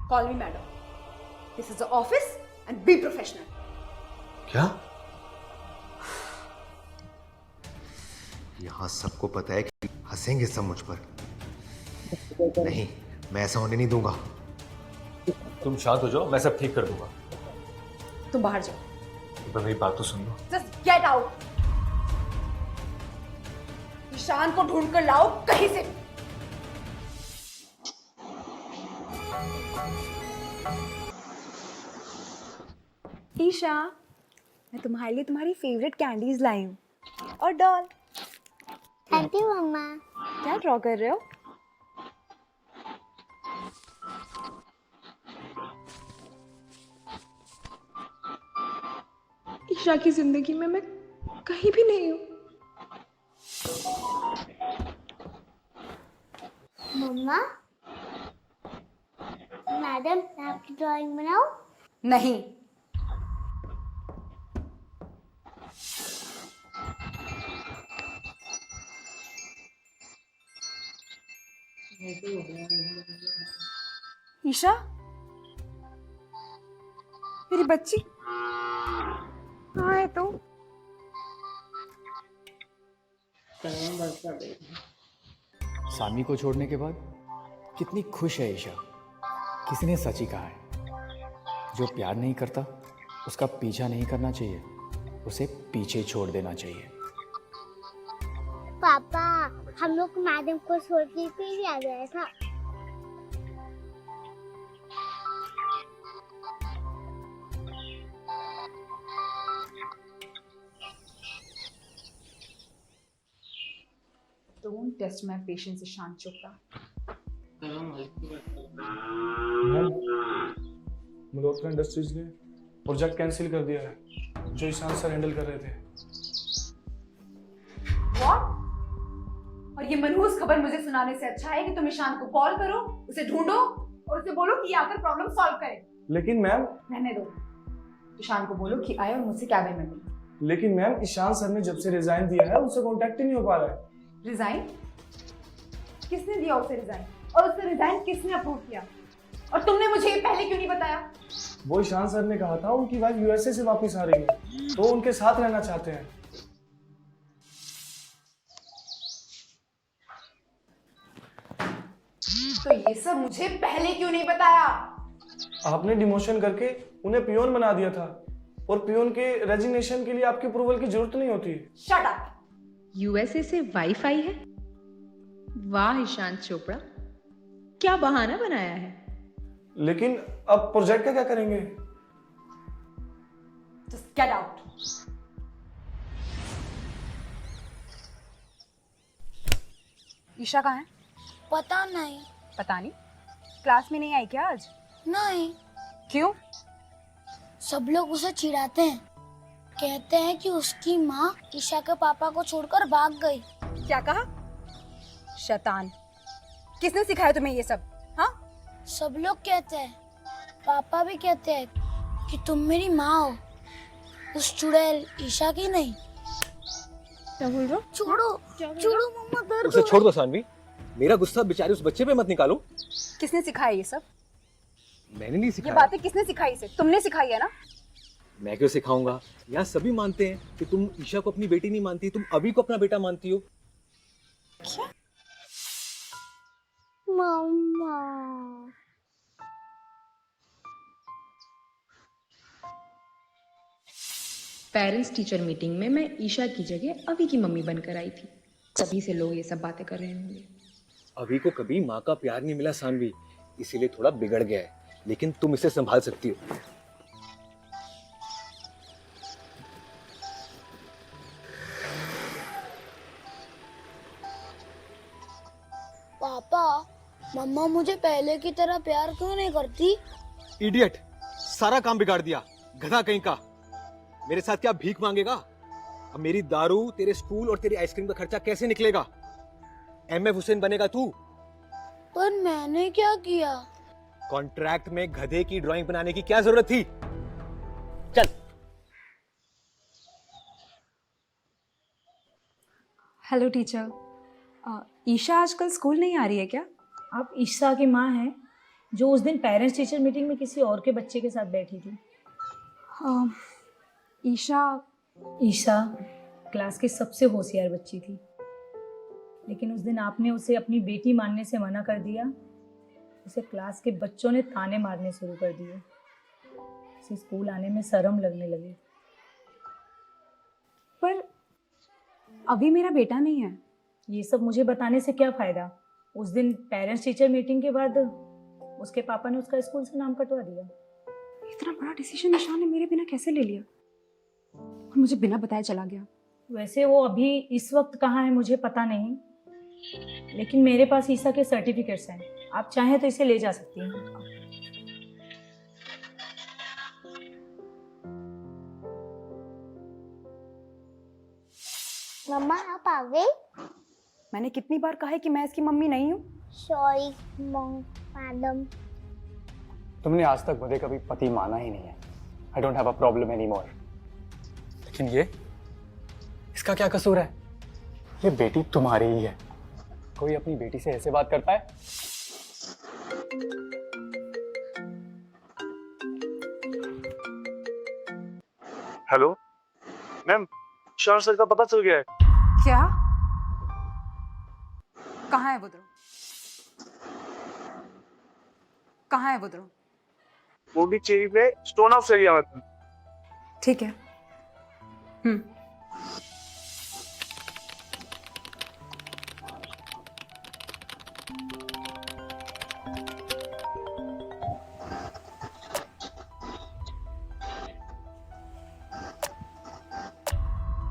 Call me madam. This is the office and be professional. क्या? यहाँ सबको पता है कि हंसेंगे सब मुझ पर। नहीं, मैं ऐसा होने नहीं दूंगा। तुम शांत हो जाओ, मैं सब ठीक कर दूंगा। तुम बाहर जाओ। एक बार मेरी बात तो सुन लो। Just get out. ईशान को ढूंढ कर लाओ कहीं से। ईशा, मैं तुम्हारे लिए तुम्हारी फेवरेट कैंडीज लाई हूँ और डॉल। थैंक यू मम्मा। क्या ड्रॉ कर रहे हो? ईशा की जिंदगी में मैं कहीं भी नहीं हूँ। मम्मा, मैडम मैं आपकी ड्राइंग बनाऊं? नहीं। ईशा, मेरी बच्ची कहाँ है तू? सानवी को छोड़ने के बाद कितनी खुश है ईशा। किसी ने सच ही कहा है, जो प्यार नहीं करता उसका पीछा नहीं करना चाहिए, उसे पीछे छोड़ देना चाहिए। पापा, हम लोग मैडम को छोड़ के भी आ गया था। Don't test my patience, Ishaan Chopra. Malhotra industries ने प्रोजेक्ट कैंसिल कर दिया है जो ईशान सर हैंडल कर रहे थे। What? और ये मनहूस खबर मुझे सुनाने से अच्छा है कि तुम ईशान को कॉल करो, उसे ढूंढो और उसे बोलो कि ये आकर प्रॉब्लम सॉल्व करे। लेकिन मैम। रहने दो, ईशान को बोलो कि आए और मुझसे कैबिन में मिले। लेकिन मैम, ईशान सर ने जब से रिजाइन दिया है उससे कांटेक्ट ही नहीं हो पा रहा है। रिजाइन? किसने दिया उसे रिजाइन? और उससे रिजाइन किसने अप्रूव किया? और तुमने मुझे ये पहले क्यों नहीं बताया? वो ईशान सर ने कहा था उनकी वाइफ यूएसए से वापस आ रही है, तो उनके साथ रहना चाहते हैं। तो ये सब मुझे पहले क्यों नहीं बताया? आपने डिमोशन करके उन्हें पियोन बना दिया था, और पियोन के रेजिग्नेशन के लिए आपकी अप्रूवल की जरूरत नहीं होती। Shut up. यूएसए से वाईफाई है? वाह ईशान चोपड़ा, क्या बहाना बनाया है। लेकिन अब प्रोजेक्ट का क्या करेंगे? Just get out. ईशा कहाँ है? पता नहीं। पता नहीं? क्लास में नहीं आई क्या आज? नहीं। क्यों? सब लोग उसे चिढ़ाते हैं, कहते हैं कि उसकी माँ ईशा के पापा को छोड़कर भाग गई। क्या कहा? शैतान। किसने सिखाया तुम्हें ये सब? हाँ? सब लोग कहते हैं, पापा भी कहते हैं कि तुम मेरी माँ हो, उस चुड़ैल ईशा की नहीं। क्या बोल रहे हो? छोड़ो, छोड़ो मम्मा, दर्द उसे छोड़ दो सानवी, मेरा गुस्सा बेचारे उस बच्चे पे मत निकालो। किसने सिखाया ये सब? मैंने नहीं ये सिखाया। बातें किसने सिखाई इसे? तुमने सिखाई है ना? मैं क्यों सिखाऊंगा? यहाँ सभी मानते हैं कि तुम ईशा को अपनी बेटी नहीं मानती, तुम अभी को अपना बेटा मानती हो। क्या? मम्मा। पेरेंट्स टीचर मीटिंग में मैं ईशा की जगह अभी की मम्मी बनकर आई थी, तभी से लोग ये सब बातें कर रहे होंगे। अभी को कभी माँ का प्यार नहीं मिला सानवी, इसीलिए थोड़ा बिगड़ गया है, लेकिन तुम इसे संभाल सकती हो। पापा, मम्मा मुझे पहले की तरह प्यार क्यों नहीं करती? इडियट, सारा काम बिगाड़ दिया, गधा कहीं का। मेरे साथ क्या भीख मांगेगा? अब मेरी दारू, तेरे स्कूल और तेरी आइसक्रीम का खर्चा कैसे निकलेगा? एमएफ हुसैन बनेगा तू? पर मैंने क्या किया? कॉन्ट्रैक्ट में गधे की ड्राइंग बनाने की क्या जरूरत थी? चल। हेलो टीचर, ईशा आजकल स्कूल नहीं आ रही है क्या? आप ईशा की माँ हैं जो उस दिन पेरेंट्स टीचर मीटिंग में किसी और के बच्चे के साथ बैठी थी। ईशा क्लास की सबसे होशियार बच्ची थी, लेकिन उस दिन आपने उसे अपनी बेटी मानने से मना कर दिया। उसे क्लास के बच्चों ने ताने मारने शुरू कर दिए। उसे स्कूल आने में शर्म लगने लगी। पर अभी मेरा बेटा नहीं है। ये सब मुझे बताने से क्या फ़ायदा? उस दिन पेरेंट्स टीचर मीटिंग के बाद उसके पापा ने उसका स्कूल से नाम कटवा दिया। इतना बड़ा डिसीजन ईशा ने मेरे बिना कैसे ले लिया और मुझे बिना बताए चला गया? वैसे वो अभी इस वक्त कहाँ है मुझे पता नहीं, लेकिन मेरे पास ईशा के सर्टिफिकेट्स हैं। आप चाहें तो इसे ले जा सकती हैं। मम्मा आप आ गई? मैंने कितनी बार कहा है कि मैं इसकी मम्मी नहीं हूँ। Sorry madam. तुमने आज तक मुझे कभी पति माना ही नहीं है। I don't have a problem any more. लेकिन ये, इसका क्या कसूर है? ये बेटी तुम्हारी ही है। कोई अपनी बेटी से ऐसे बात करता है? हेलो मैम, ईशान सर का पता चल गया है। क्या? कहाँ है वो ध्रुव? कहाँ है वो ध्रुव? वो भी चेरी पे स्टोन हाउस एरिया में। ठीक है।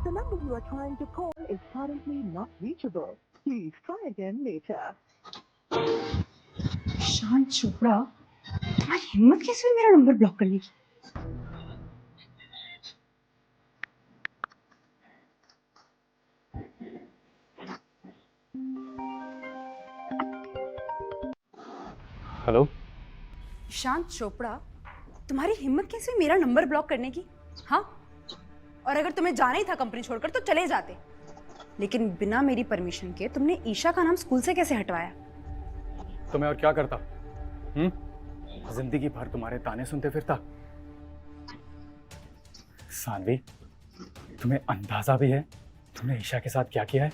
The number you are trying to call is currently not reachable. Please try again later. Ishan Chopra, तुम्हारी हिम्मत कैसे हुई मेरा नंबर ब्लॉक करने की? हेलो, ईशान चोपड़ा, तुम्हारी हिम्मत कैसे हुई मेरा नंबर ब्लॉक करने की? हाँ, और अगर तुम्हें जाना ही था कंपनी छोड़कर तो चले जाते, लेकिन बिना मेरी परमिशन के तुमने ईशा का नाम स्कूल से कैसे हटवाया? तो मैं और क्या करता? जिंदगी भर तुम्हारे ताने सुनते फिरता। सानवी, तुम्हें अंदाजा भी है तुमने ईशा के साथ क्या किया है?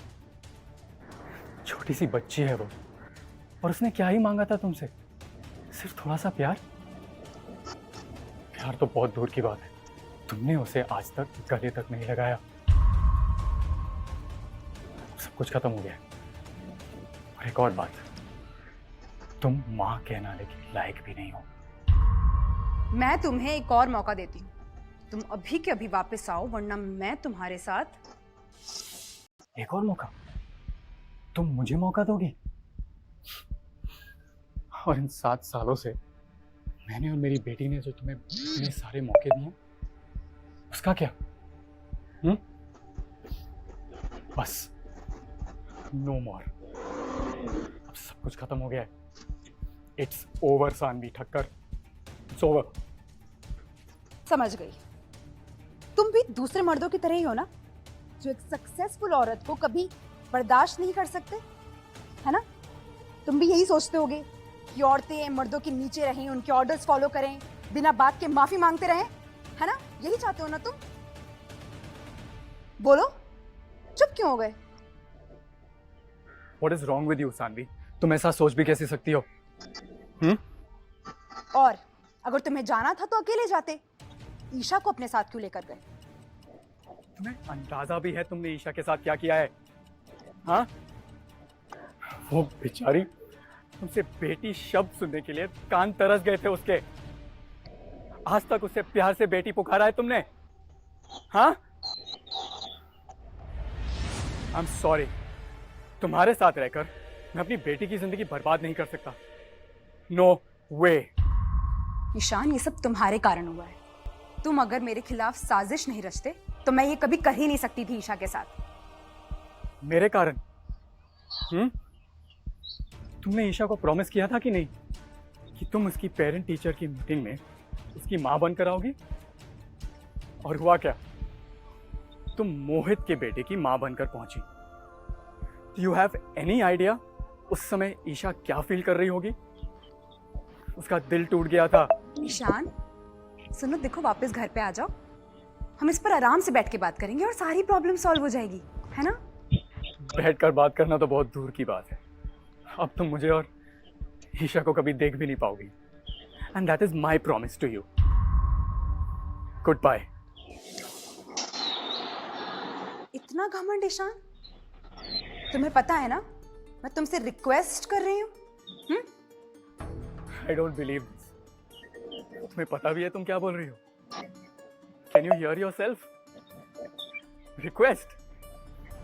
छोटी सी बच्ची है वो, और उसने क्या ही मांगा था तुमसे? सिर्फ थोड़ा सा प्यार। प्यार तो बहुत दूर की बात है, तुमने उसे आज तक गले तक नहीं लगाया। सब कुछ खत्म हो गया। और एक और बात, तुम माँ कहलाने के लायक भी नहीं हो। मैं तुम्हें एक और मौका देती हूँ, तुम अभी के अभी वापस आओ, वरना मैं तुम्हारे साथ। एक और मौका? तुम मुझे मौका दोगी? और इन 7 सालों से मैंने और मेरी बेटी ने जो तुम्हें इतने सारे मौके दिए, उसका क्या? बस, नो मोर। अब सब कुछ खत्म हो गया है। It's over Saanvi Thakkar, it's over. समझ गई, तुम भी दूसरे मर्दों की तरह ही हो ना, जो एक सक्सेसफुल औरत को कभी बर्दाश्त नहीं कर सकते, है ना? तुम भी यही सोचते होगे कि औरतें मर्दों के नीचे रहें, उनके ऑर्डर्स फॉलो करें, बिना बात के माफी मांगते रहें, है ना? यही चाहते हो ना तुम? बोलो, चुप क्यों हो गए? What is wrong with you, Saanvi? तुम ऐसा सोच भी कैसे सकती हो? और अगर तुम्हें जाना था तो अकेले जाते, ईशा को अपने साथ क्यों लेकर गए? तुम्हें अंदाजा भी है तुमने ईशा के साथ क्या किया है? हाँ, वो बेचारी तुमसे बेटी शब्द सुनने के लिए कान तरस गए थे उसके। आज तक उससे प्यार से बेटी पुकारा है तुमने? हाँ? I'm sorry, तुम्हारे साथ रहकर मैं अपनी बेटी की जिंदगी बर्बाद नहीं कर सकता। नो वे। ईशान, ये सब तुम्हारे कारण हुआ है। तुम अगर मेरे खिलाफ साजिश नहीं रचते तो मैं ये कभी कर ही नहीं सकती थी ईशा के साथ। मेरे कारण? तुमने ईशा को प्रॉमिस किया था कि नहीं कि तुम उसकी पेरेंट टीचर की मीटिंग में उसकी मां बनकर आओगी? और हुआ क्या? तुम मोहित के बेटे की मां बनकर पहुंची। यू हैव एनी आइडिया उस समय ईशा क्या फील कर रही होगी? उसका दिल टूट गया था। ईशान, सुनो, देखो, वापस घर पे आ जाओ, हम इस पर आराम से बैठ के बात करेंगे और सारी प्रॉब्लम सॉल्व हो जाएगी, है ना? बैठकर बात करना तो बहुत दूर की बात है। अब तुम मुझे और ईशा को कभी देख भी नहीं पाओगी। And that is my promise to you. Good bye. इतना घमंड ईशान? तुम्हें पता है ना मैं तुमसे रिक्वेस्ट कर रही हूँ? I don't believe this. तुम्हें पता भी है तुम क्या बोल रही हो? Can you here yourself? Request?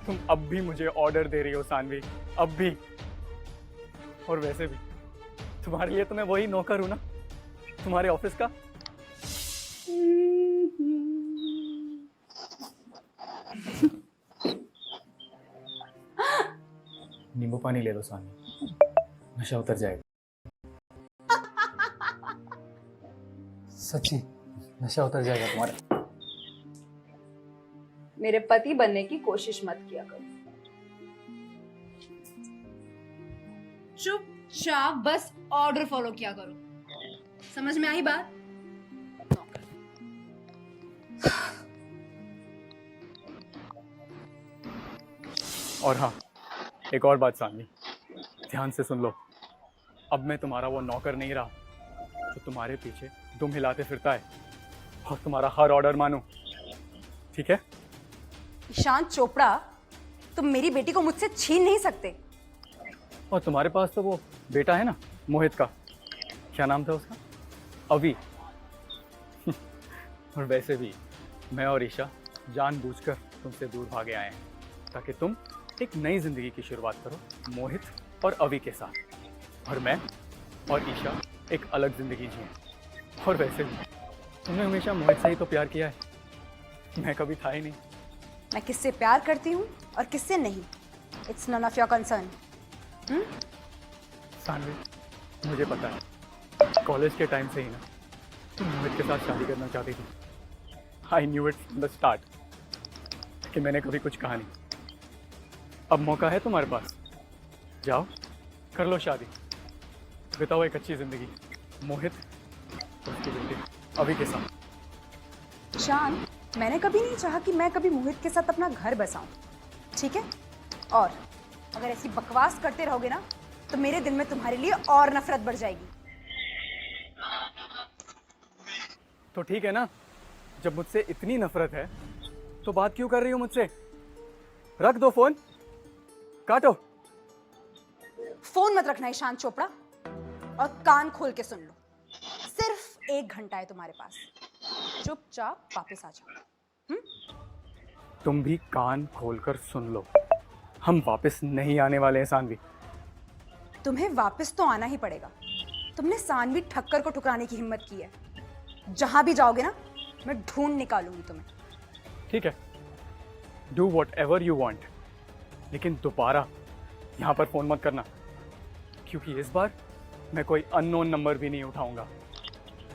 तुम अब भी मुझे ऑर्डर दे रही हो सानवी, अब भी। और वैसे भी तुम्हारे लिए तो मैं वही नौकर हूं ना, तुम्हारे ऑफिस का। नींबू पानी ले लो सानवी, नशा उतर जाएगा। सच्ची नशा उतर जाएगा तुम्हारा। मेरे पति बनने की कोशिश मत किया करो। चुपचाप बस ऑर्डर फॉलो किया करो। समझ में आई बात? और हाँ, एक और बात सानवी, ध्यान से सुन लो। अब मैं तुम्हारा वो नौकर नहीं रहा जो तुम्हारे पीछे दुम हिलाते फिरता है और तुम्हारा हर ऑर्डर मानूं, ठीक है? ईशान चोपड़ा, तुम मेरी बेटी को मुझसे छीन नहीं सकते। और तुम्हारे पास तो वो बेटा है ना, मोहित का, क्या नाम था उसका? अभी। और वैसे भी मैं और ईशा जानबूझकर तुमसे दूर भागे आए हैं ताकि तुम एक नई जिंदगी की शुरुआत करो मोहित और अभी के साथ, और मैं और ईशा एक अलग जिंदगी जिए। और वैसे भी तुमने हमेशा मोहित से ही तो प्यार किया है, मैं कभी था ही नहीं। मैं किससे प्यार करती हूँ और किससे नहीं, it's none of your concern. Saanvi, मुझे पता है कॉलेज के टाइम से ही ना तुम मोहित के साथ शादी करना चाहती थी। I knew it from the start कि मैंने कभी कुछ कहा नहीं। अब मौका है तुम्हारे पास, जाओ कर लो शादी, बिताओ एक अच्छी जिंदगी मोहित और उसकी बेटी अभी के साथ। शान, मैंने कभी नहीं चाहा कि मैं कभी मोहित के साथ अपना घर बसाऊं, ठीक है? और अगर ऐसी बकवास करते रहोगे ना तो मेरे दिल में तुम्हारे लिए और नफरत बढ़ जाएगी। तो ठीक है ना, जब मुझसे इतनी नफरत है तो बात क्यों कर रही हो मुझसे? रख दो फोन, काटो। फोन मत रखना ईशान चोपड़ा, और कान खोल के सुन लो। सिर्फ 1 घंटा है तुम्हारे पास, चुपचाप वापस आ जाओ। तुम भी कान खोलकर सुन लो, हम वापस नहीं आने वाले हैं सानवी। तुम्हें वापस तो आना ही पड़ेगा। तुमने सानवी ठक्कर को ठुकराने की हिम्मत की है। जहां भी जाओगे ना, मैं ढूंढ निकालूंगी तुम्हें। ठीक है, do what ever you want, लेकिन दोबारा यहाँ पर फोन मत करना, क्योंकि इस बार मैं कोई अननोन नंबर भी नहीं उठाऊंगा।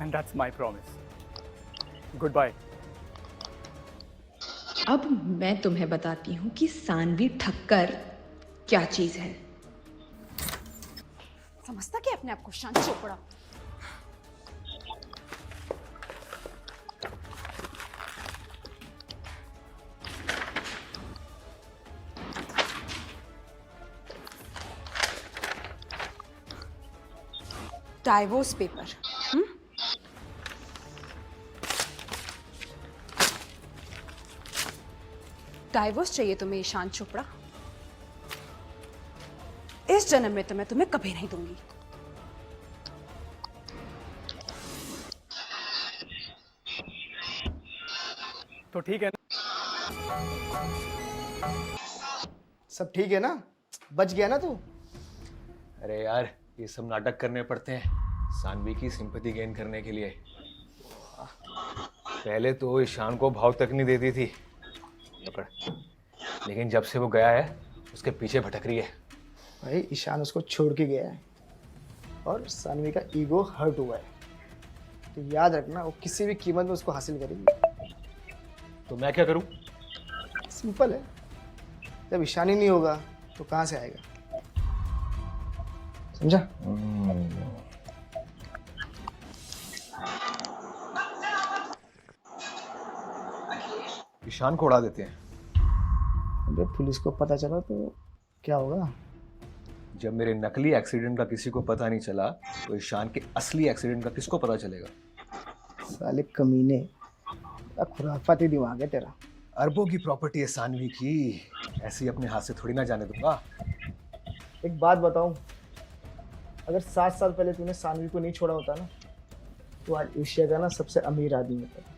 And that's my promise. Good bye. अब मैं तुम्हें बताती हूँ कि सानवी ठक्कर क्या चीज है। समझता क्या अपने आप को Ishaan Chopra? Divorce paper. Divorce चाहिए तुम्हें ईशान चोपड़ा? इस जन्म में तो मैं तुम्हें कभी नहीं दूंगी। तो ठीक है ना? सब ठीक है ना? बच गया ना तू? अरे यार, ये सब नाटक करने पड़ते हैं सानवी की सिंपैथी गेन करने के लिए। पहले तो ईशान को भाव तक नहीं देती थी, पकड़, लेकिन जब से वो गया है उसके पीछे भटक रही है। भाई ईशान उसको छोड़ के गया है और सानवी का ईगो हर्ट हुआ है, तो याद रखना वो किसी भी कीमत में उसको हासिल करेगी। तो मैं क्या करूं? सिंपल है, जब ईशान ही नहीं होगा तो कहां से आएगा, समझा? ईशान को उड़ा देते हैं। जब पुलिस को पता चला तो क्या होगा? जब मेरे नकली एक्सीडेंट का किसी को पता नहीं चला तो ईशान के असली एक्सीडेंट का किसको पता चलेगा? साले कमीने, क्या खुराफाती दिमाग है तेरा। अरबों की प्रॉपर्टी है सानवी की, ऐसी अपने हाथ से थोड़ी ना जाने दूंगा। एक बात बताऊं, अगर 7 साल पहले तूने सानवी को नहीं छोड़ा होता ना तो आज एशिया का ना सबसे अमीर आदमी होता।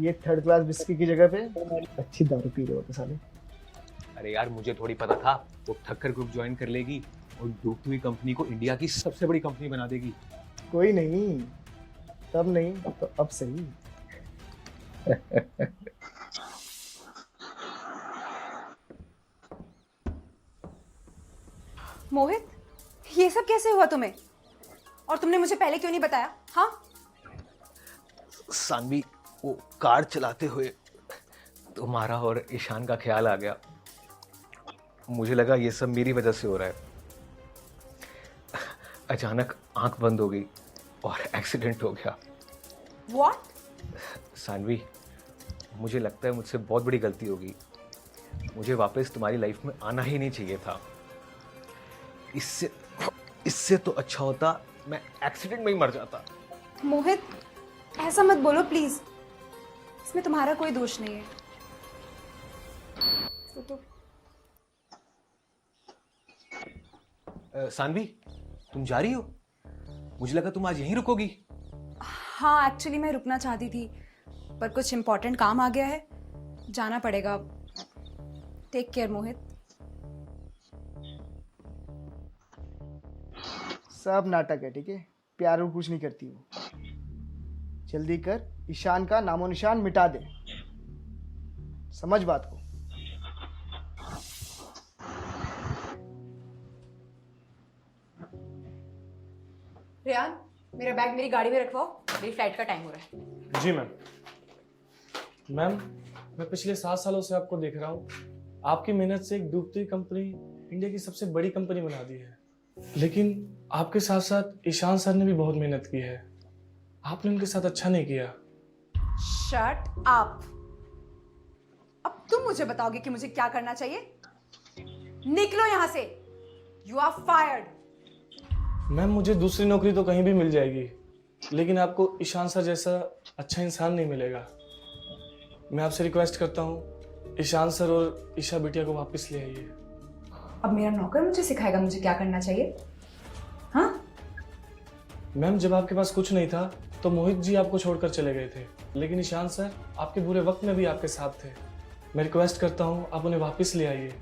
ये 3rd क्लास विस्की की जगह पे अच्छी दारू पी रहे होते साले। अरे यार, मुझे थोड़ी पता था वो ठक्कर ग्रुप ज्वाइन कर लेगी और डूबती हुई कंपनी को इंडिया की सबसे बड़ी कंपनी बना देगी। कोई नहीं, तब नहीं तो अब सही। मोहित, ये सब कैसे हुआ तुम्हें? और तुमने मुझे पहले क्यों नहीं बताया? हाँ, सानवी, वो कार चलाते हुए तुम्हारा और ईशान का ख्याल आ गया। मुझे लगा ये सब मेरी वजह से हो रहा है। अचानक आंख बंद हो गई और एक्सीडेंट हो गया। What? सानवी, मुझे लगता है मुझसे बहुत बड़ी गलती होगी। मुझे वापस तुम्हारी लाइफ में आना ही नहीं चाहिए था। इससे तो अच्छा होता मैं एक्सीडेंट में ही मर जाता। मोहित, ऐसा मत बोलो प्लीज, इसमें तुम्हारा कोई दोष नहीं है। तो सानवी, तुम जा रही हो? मुझे लगा तुम आज यहीं रुकोगी। हाँ, एक्चुअली मैं रुकना चाहती थी, पर कुछ इम्पोर्टेंट काम आ गया है, जाना पड़ेगा। टेक केयर मोहित। सब नाटक है, ठीक है? प्यार और कुछ नहीं करती वो। जल्दी कर, ईशान का नामो निशान मिटा दे, समझ बात को। रियान, मेरा बैग मेरी गाड़ी में रखवाओ, मेरी फ्लाइट का टाइम हो रहा है। जी मैम। मैम, मैं पिछले 7 सालों से आपको देख रहा हूँ। आपकी मेहनत से एक डूबती हुई कंपनी इंडिया की सबसे बड़ी कंपनी बना दी है। लेकिन आपके साथ साथ ईशान सर ने भी बहुत मेहनत की है। आपने उनके साथ अच्छा नहीं किया। Shut up. अब तुम मुझे बताओगे कि मुझे क्या करना चाहिए? निकलो यहां से। You are fired. मैम, मुझे दूसरी नौकरी तो कहीं भी मिल जाएगी, लेकिन आपको ईशान सर जैसा अच्छा इंसान नहीं मिलेगा। मैं आपसे रिक्वेस्ट करता हूँ, ईशान सर और ईशा बिटिया को वापस ले आइए। अब मेरा नौकर मुझे सिखाएगा मुझे क्या करना चाहिए? हाँ? मैम, जब आपके पास कुछ नहीं था तो मोहित जी आपको छोड़कर चले गए थे, लेकिन ईशान सर आपके बुरे वक्त में भी आपके साथ थे। मैं रिक्वेस्ट करता हूँ आप उन्हें वापस ले आइए,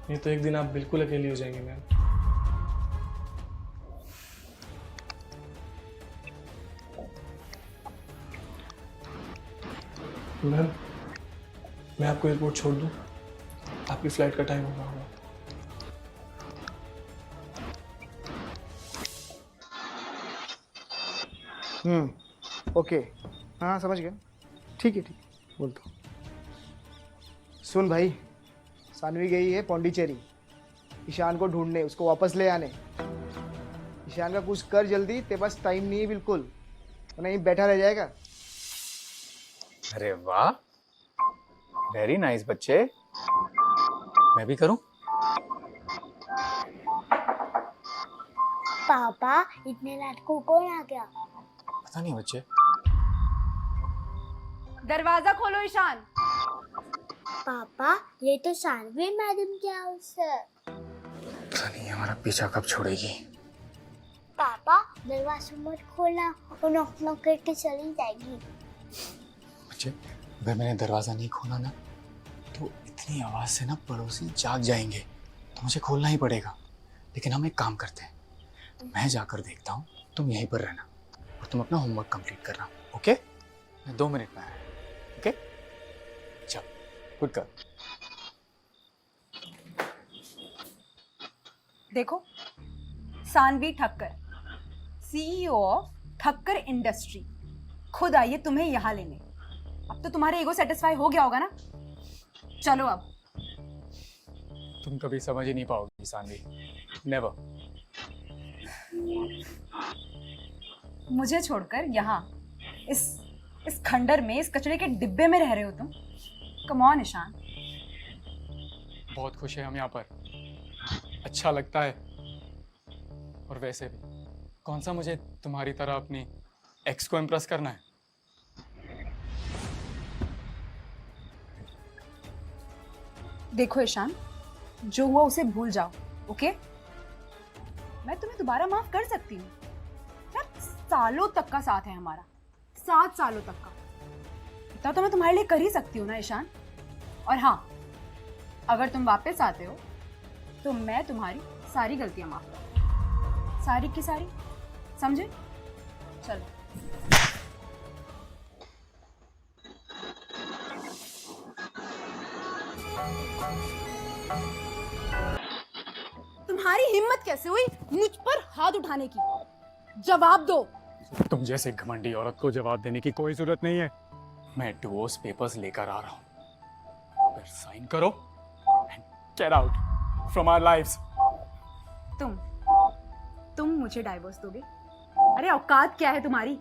नहीं तो एक दिन आप बिल्कुल अकेली हो जाएंगे मैम। मैम, मैं आपको एयरपोर्ट छोड़ दूँ? आपकी फ्लाइट का टाइम होगा। ओके, हाँ समझ गया। ठीक है बोल दो। सुन भाई, सानवी गई है पौंडीचेरी ईशान को ढूंढने, उसको वापस ले आने। ईशान का कुछ कर जल्दी, तेरे पास टाइम नहीं है बिल्कुल, वरना यहीं बैठा रह जाएगा। अरे वाह, वेरी नाइस बच्चे। मैं भी करूं? पापा, इतने रात को कौन आ गया? पता नहीं बच्चे। दरवाजा खोलो ईशान। पापा, ये तो सानवी मैडम की हाउस है। पता नहीं हमारा पीछा कब छोड़ेगी। पापा, दरवाजा मत खोलना, वो नॉक नॉक करके चली जाएगी। बच्चे, अगर मैंने दरवाजा नहीं खोला ना तो इतनी आवाज से ना पड़ोसी जाग जाएंगे, तो मुझे खोलना ही पड़ेगा। लेकिन हम एक काम करते हैं, मैं जाकर देखता हूँ, तुम यहीं पर रहना और तुम अपना होमवर्क कंप्लीट करना। ओके? मैं 2 मिनट में आया। ओके? चल, गुड कर। देखो, Saanvi Thakkar, CEO of Thakkar industry, खुद आइए तुम्हें यहाँ लेने। अब तो तुम्हारे ईगो सेटिस्फाई हो गया होगा ना? चलो अब। तुम कभी समझ ही नहीं पाओगी सानवी, नेवर। मुझे छोड़कर यहाँ इस खंडर में, इस कचरे के डिब्बे में रह रहे हो तुम? Come on Ishaan. बहुत खुश है हम यहाँ पर, अच्छा लगता है। और वैसे भी कौन सा मुझे तुम्हारी तरह अपनी एक्स को इम्प्रेस करना है। देखो ईशान, जो हुआ उसे भूल जाओ। ओके? मैं तुम्हें दोबारा माफ कर सकती हूँ। यार, सालों तक का साथ है हमारा, 7 सालों तक का। इतना तो मैं तुम्हारे लिए कर ही सकती हूँ ना ईशान। और हाँ, अगर तुम वापस आते हो तो मैं तुम्हारी सारी गलतियां माफ करूँ, सारी की सारी, समझे? चलो। तुम्हारी हिम्मत कैसे हुई मुझ पर हाथ उठाने की? जवाब दो। तुम जैसे घमंडी औरत को जवाब देने की कोई जरूरत नहीं है। मैं डिवोर्स पेपर्स लेकर आ रहा हूँ, फिर साइन करो and get out from our lives. तुम मुझे डाइवोर्स दोगे? अरे औकात क्या है तुम्हारी?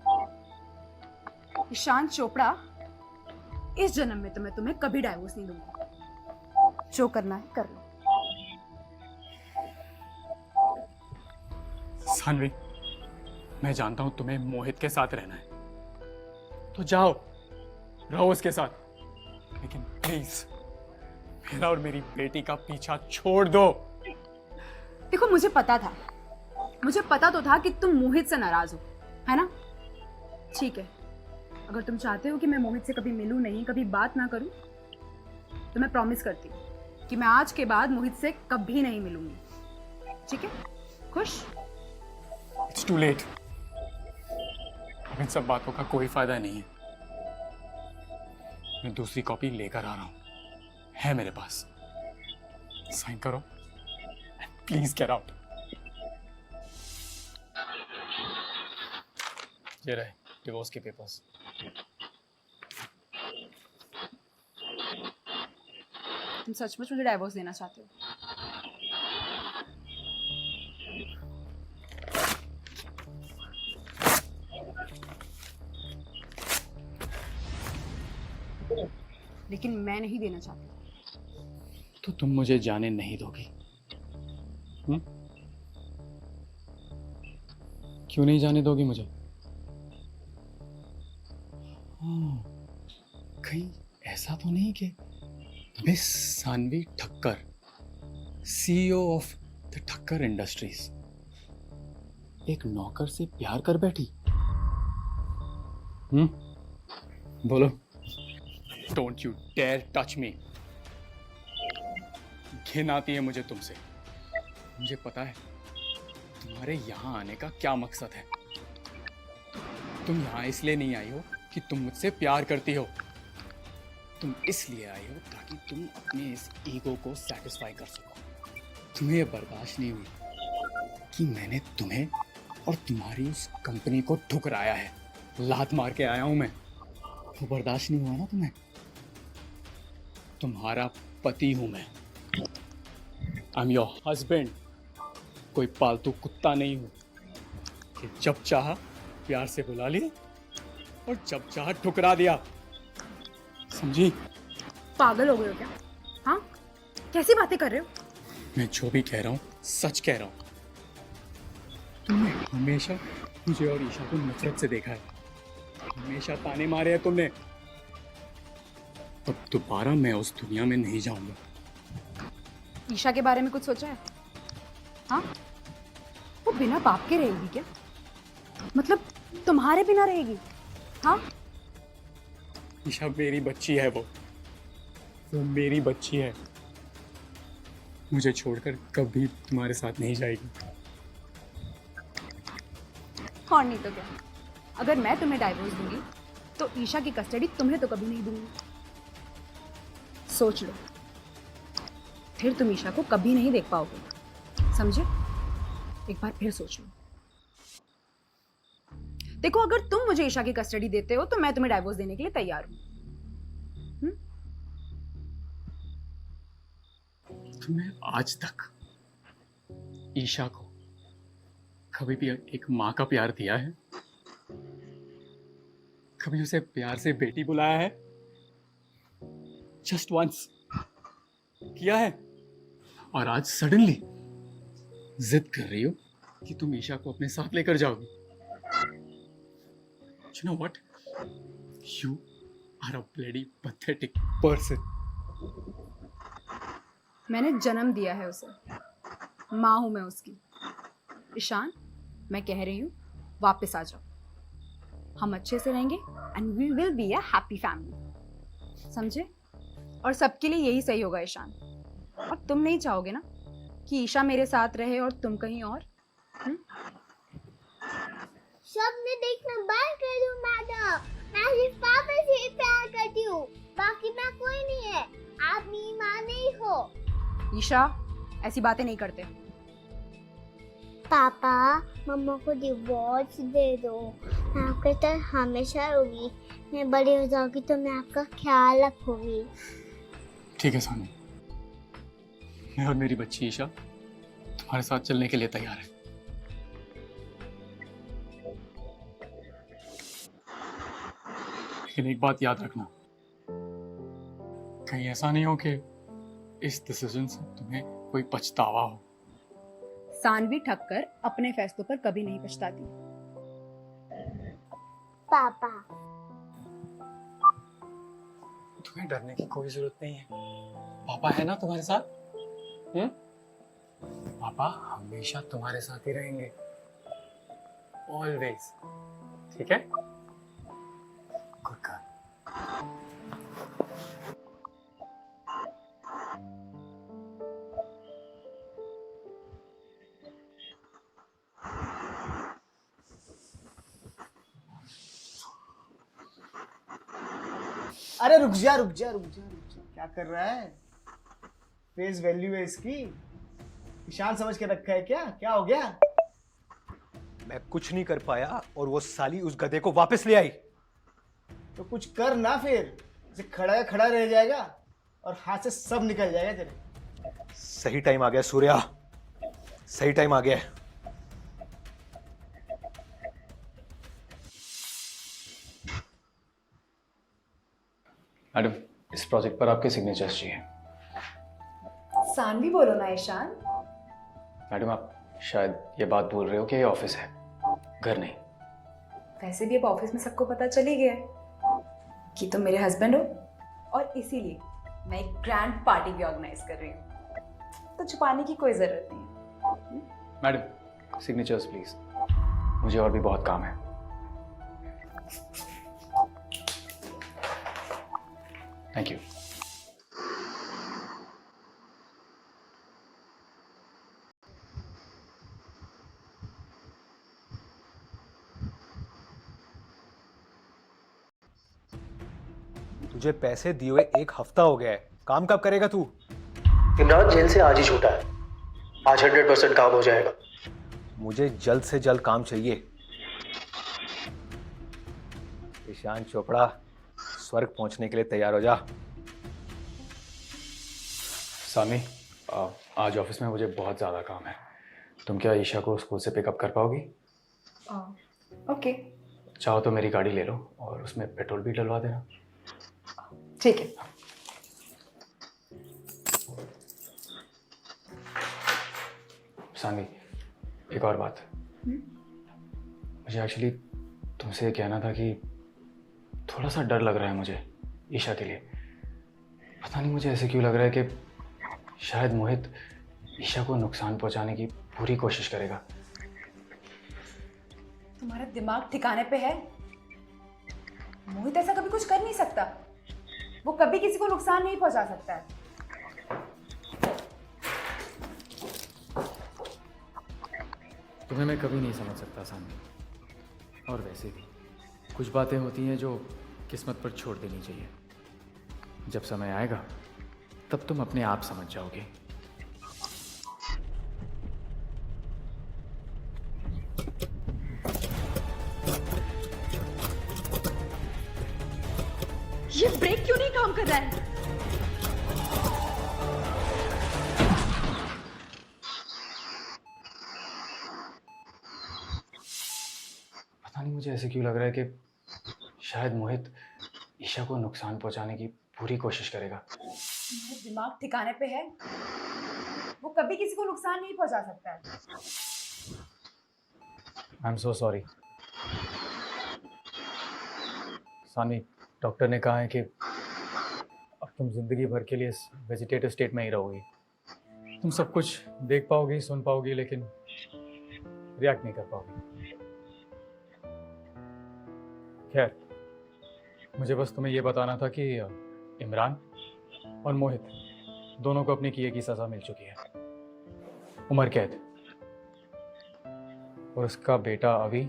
ईशान चोपड़ा, इस जन्म में तो मैं तुम्हें कभी डाइवोर्स नहीं दूंगा। जो करना है कर लो। सानवी, मैं जानता हूं तुम्हें मोहित के साथ रहना है, तो जाओ रहो उसके साथ, लेकिन प्लीज मेरा और मेरी बेटी का पीछा छोड़ दो। देखो, मुझे पता तो था कि तुम मोहित से नाराज हो, है ना? ठीक है, अगर तुम चाहते हो कि मैं मोहित से कभी मिलूं नहीं, कभी बात ना करूं, तो मैं प्रॉमिस करती हूँ कि मैं आज के बाद मोहित से कभी नहीं मिलूंगी। ठीक है? खुश? It's to late. इन सब बातों का कोई फायदा नहीं है। मैं दूसरी कॉपी लेकर आ रहा हूं, है मेरे पास। साइन करो एंड प्लीज गेट आउट। ये रहे डिवोर्स के पेपर्स। तुम सचमुच मुझे डाइवोर्स देना चाहते हो? लेकिन मैं नहीं देना चाहती। तो तुम मुझे जाने नहीं दोगी? क्यों नहीं जाने दोगी मुझे? कहीं ऐसा तो नहीं कि miss Saanvi Thakkar, CEO of the Thakkar industries, एक नौकर से प्यार कर बैठी? बोलो, don't you dare touch me. घिन आती है मुझे तुमसे। मुझे पता है तुम्हारे यहाँ आने का क्या मकसद है। तुम यहाँ इसलिए नहीं आई हो कि तुम मुझसे प्यार करती हो। तुम इसलिए आई हो ताकि तुम अपने इस ईगो को सेटिस्फाई कर सको। तुम्हें यह बर्दाश्त नहीं हुई कि मैंने तुम्हें और तुम्हारी उस कंपनी को ठुकराया है। लात मार के आया हूं मैं। वो बर्दाश्त नहीं हुआ ना तुम्हें? तुम्हारा पति हूं मैं। I am your husband. कोई पालतू कुत्ता नहीं हूं कि जब चाहा प्यार से बुला लिया और जब चाहा ठुकरा दिया। समझी? पागल हो गए हो क्या? हाँ, कैसी बातें कर रहे हो? मैं जो भी कह रहा हूँ सच कह रहा हूँ। तुमने हमेशा मुझे और ईशा को नफरत से देखा है। हमेशा ताने मारे हैं तुमने। अब दोबारा मैं उस दुनिया में नहीं जाऊंगा। ईशा के बारे में कुछ सोचा है? हाँ, वो बिना बाप के रहेगी क्या? मतलब तुम्हारे बिना रहेगी? हाँ, ईशा मेरी बच्ची है। वो मेरी बच्ची है। मुझे छोड़कर कभी तुम्हारे साथ नहीं जाएगी। और नहीं तो क्या, अगर मैं तुम्हें डाइवोर्स दूंगी तो ईशा की कस्टडी तुम्हें तो कभी नहीं दूंगी। सोच लो, फिर तुम ईशा को कभी नहीं देख पाओगे। समझे? एक बार फिर सोच लो। देखो, अगर तुम मुझे ईशा की कस्टडी देते हो तो मैं तुम्हें डाइवोर्स देने के लिए तैयार हूं। तुम्हें आज तक ईशा को कभी भी एक माँ का प्यार दिया है? कभी उसे प्यार से बेटी बुलाया है? जस्ट वंस किया है? और आज सडनली जिद कर रही हो कि तुम ईशा को अपने साथ लेकर जाओगी। You know what? You are a bloody pathetic person. मैंने जन्म दिया है उसे, माँ हूं मैं उसकी। ईशान, मैं कह रही हूँ वापस आ जाओ। हम अच्छे से रहेंगे and we will be a happy family. समझे? और सबके लिए यही सही होगा ईशान। और तुम नहीं चाहोगे ना कि ईशा मेरे साथ रहे और तुम कहीं और? सबने देखना बंद कर दो मैडम। मैं सिर्फ पापा से ही प्यार करती हूँ, बाकी मैं कोई नहीं है। आप मेरी माँ नहीं हो। ईशा, ऐसी बातें नहीं करते। पापा, मम्मा को डिवोर्स दे दो। मैं आपके साथ हमेशा रहूंगी। मैं बड़ी हो जाऊंगी तो मैं आपका ख्याल रखूंगी। ठीक है सानू, मैं और मेरी बच्ची ईशा तुम्हारे साथ चलने के लिए तैयार है। लेकिन एक बात याद रखना, कहीं ऐसा नहीं हो कि इस डिसीजन से तुम्हें कोई पछतावा हो। सानवी ठक्कर अपने फैसलों पर कभी नहीं पछताती। पापा, तुम्हें डरने की कोई जरूरत नहीं है। पापा है ना तुम्हारे साथ। पापा हमेशा तुम्हारे साथ ही रहेंगे, ऑलवेज। ठीक है? Good girl. अरे रुक जा रुक जा रुक जा रुक जा, क्या कर रहा है? फेस वैल्यू है इसकी। ईशान समझ के रखा है क्या? क्या हो गया? मैं कुछ नहीं कर पाया और वो साली उस गधे को वापस ले आई। तो कुछ कर ना, फिर ऐसे खड़ा खड़ा रह जाएगा और हाथ से सब निकल जाएगा तेरे। सही टाइम आ गया सूर्या, सही टाइम आ गया है। मैडम, इस प्रोजेक्ट पर आपके सिग्नेचर्स चाहिए। सानवी बोलो ना ईशान। मैडम, आप शायद ये बात बोल रहे हो कि ये ऑफिस है, घर नहीं। वैसे भी अब ऑफिस में सबको पता चल ही गया है कि तुम मेरे हस्बैंड हो, और इसीलिए मैं एक ग्रैंड पार्टी भी ऑर्गेनाइज कर रही हूँ, तो छुपाने की कोई जरूरत नहीं है। मैडम, सिग्नेचर्स प्लीज, मुझे और भी बहुत काम है। Thank you. तुझे पैसे दिए हुए 1 हफ्ता हो गया है, काम कब करेगा तू? इमरान जेल से आज ही छूटा है, आज 100% काम हो जाएगा। मुझे जल्द से जल्द काम चाहिए। ईशान चोपड़ा, स्वर्ग पहुंचने के लिए तैयार हो जा। सामी, आज ऑफिस में मुझे बहुत ज़्यादा काम है। तुम क्या ईशा को स्कूल से पिकअप कर पाओगी? ओके, चाहो तो मेरी गाड़ी ले लो और उसमें पेट्रोल भी डलवा देना। ठीक है। सानवी, एक और बात। मुझे एक्चुअली तुमसे ये कहना था कि थोड़ा सा डर लग रहा है मुझे ईशा के लिए। पता नहीं मुझे ऐसे क्यों लग रहा है कि शायद मोहित ईशा को नुकसान पहुंचाने की पूरी कोशिश करेगा। तुम्हारा दिमाग ठिकाने पे है? मोहित ऐसा कभी कुछ कर नहीं सकता, वो कभी किसी को नुकसान नहीं पहुंचा सकता है। तुम्हें मैं कभी नहीं समझ सकता सानवी, और वैसे भी कुछ बातें होती हैं जो किस्मत पर छोड़ देनी चाहिए। जब समय आएगा तब तुम अपने आप समझ जाओगे। ये ब्रेक क्यों नहीं काम कर रहा है? पता नहीं मुझे ऐसे क्यों लग रहा है कि शायद मोहित ईशा को नुकसान पहुंचाने की पूरी कोशिश करेगा। तुम्हारा दिमाग ठिकाने पे है? वो कभी किसी को नुकसान नहीं पहुंचा सकता है। I am so sorry Saanvi. Doctor ने कहा है कि अब तुम जिंदगी भर के लिए इस वेजिटेटिव स्टेट में ही रहोगी। तुम सब कुछ देख पाओगी, सुन पाओगी, लेकिन रिएक्ट नहीं कर पाओगी। खैर, मुझे बस तुम्हें ये बताना था कि इमरान और मोहित दोनों को अपने किए की सज़ा मिल चुकी है, उम्र कैद। और उसका बेटा अभी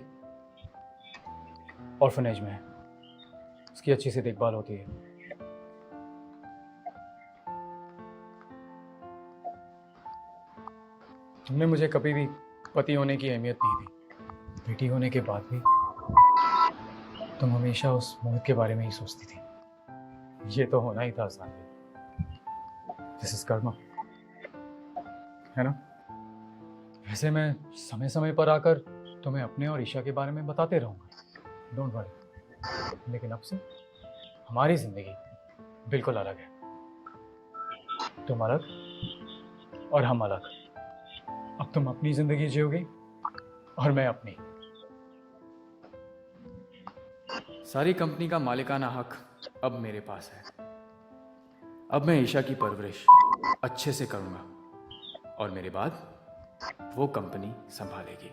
ऑर्फनेज में है, उसकी अच्छी सी देखभाल होती है। तुमने मुझे कभी भी पति होने की अहमियत नहीं दी। बेटी होने के बाद भी तुम हमेशा उस मोहित के बारे में ही सोचती थी। ये तो होना ही था सानवी। दिस इज कर्मा, है ना? वैसे मैं समय समय पर आकर तुम्हें अपने और ईशा के बारे में बताते रहूंगा, डोंट वरी। लेकिन अब से हमारी जिंदगी बिल्कुल अलग है। तुम अलग और हम अलग। अब तुम अपनी जिंदगी जियोगी और मैं अपनी। सारी कंपनी का मालिकाना हक अब मेरे पास है। अब मैं ईशा की परवरिश अच्छे से करूंगा और मेरे बाद वो कंपनी संभालेगी।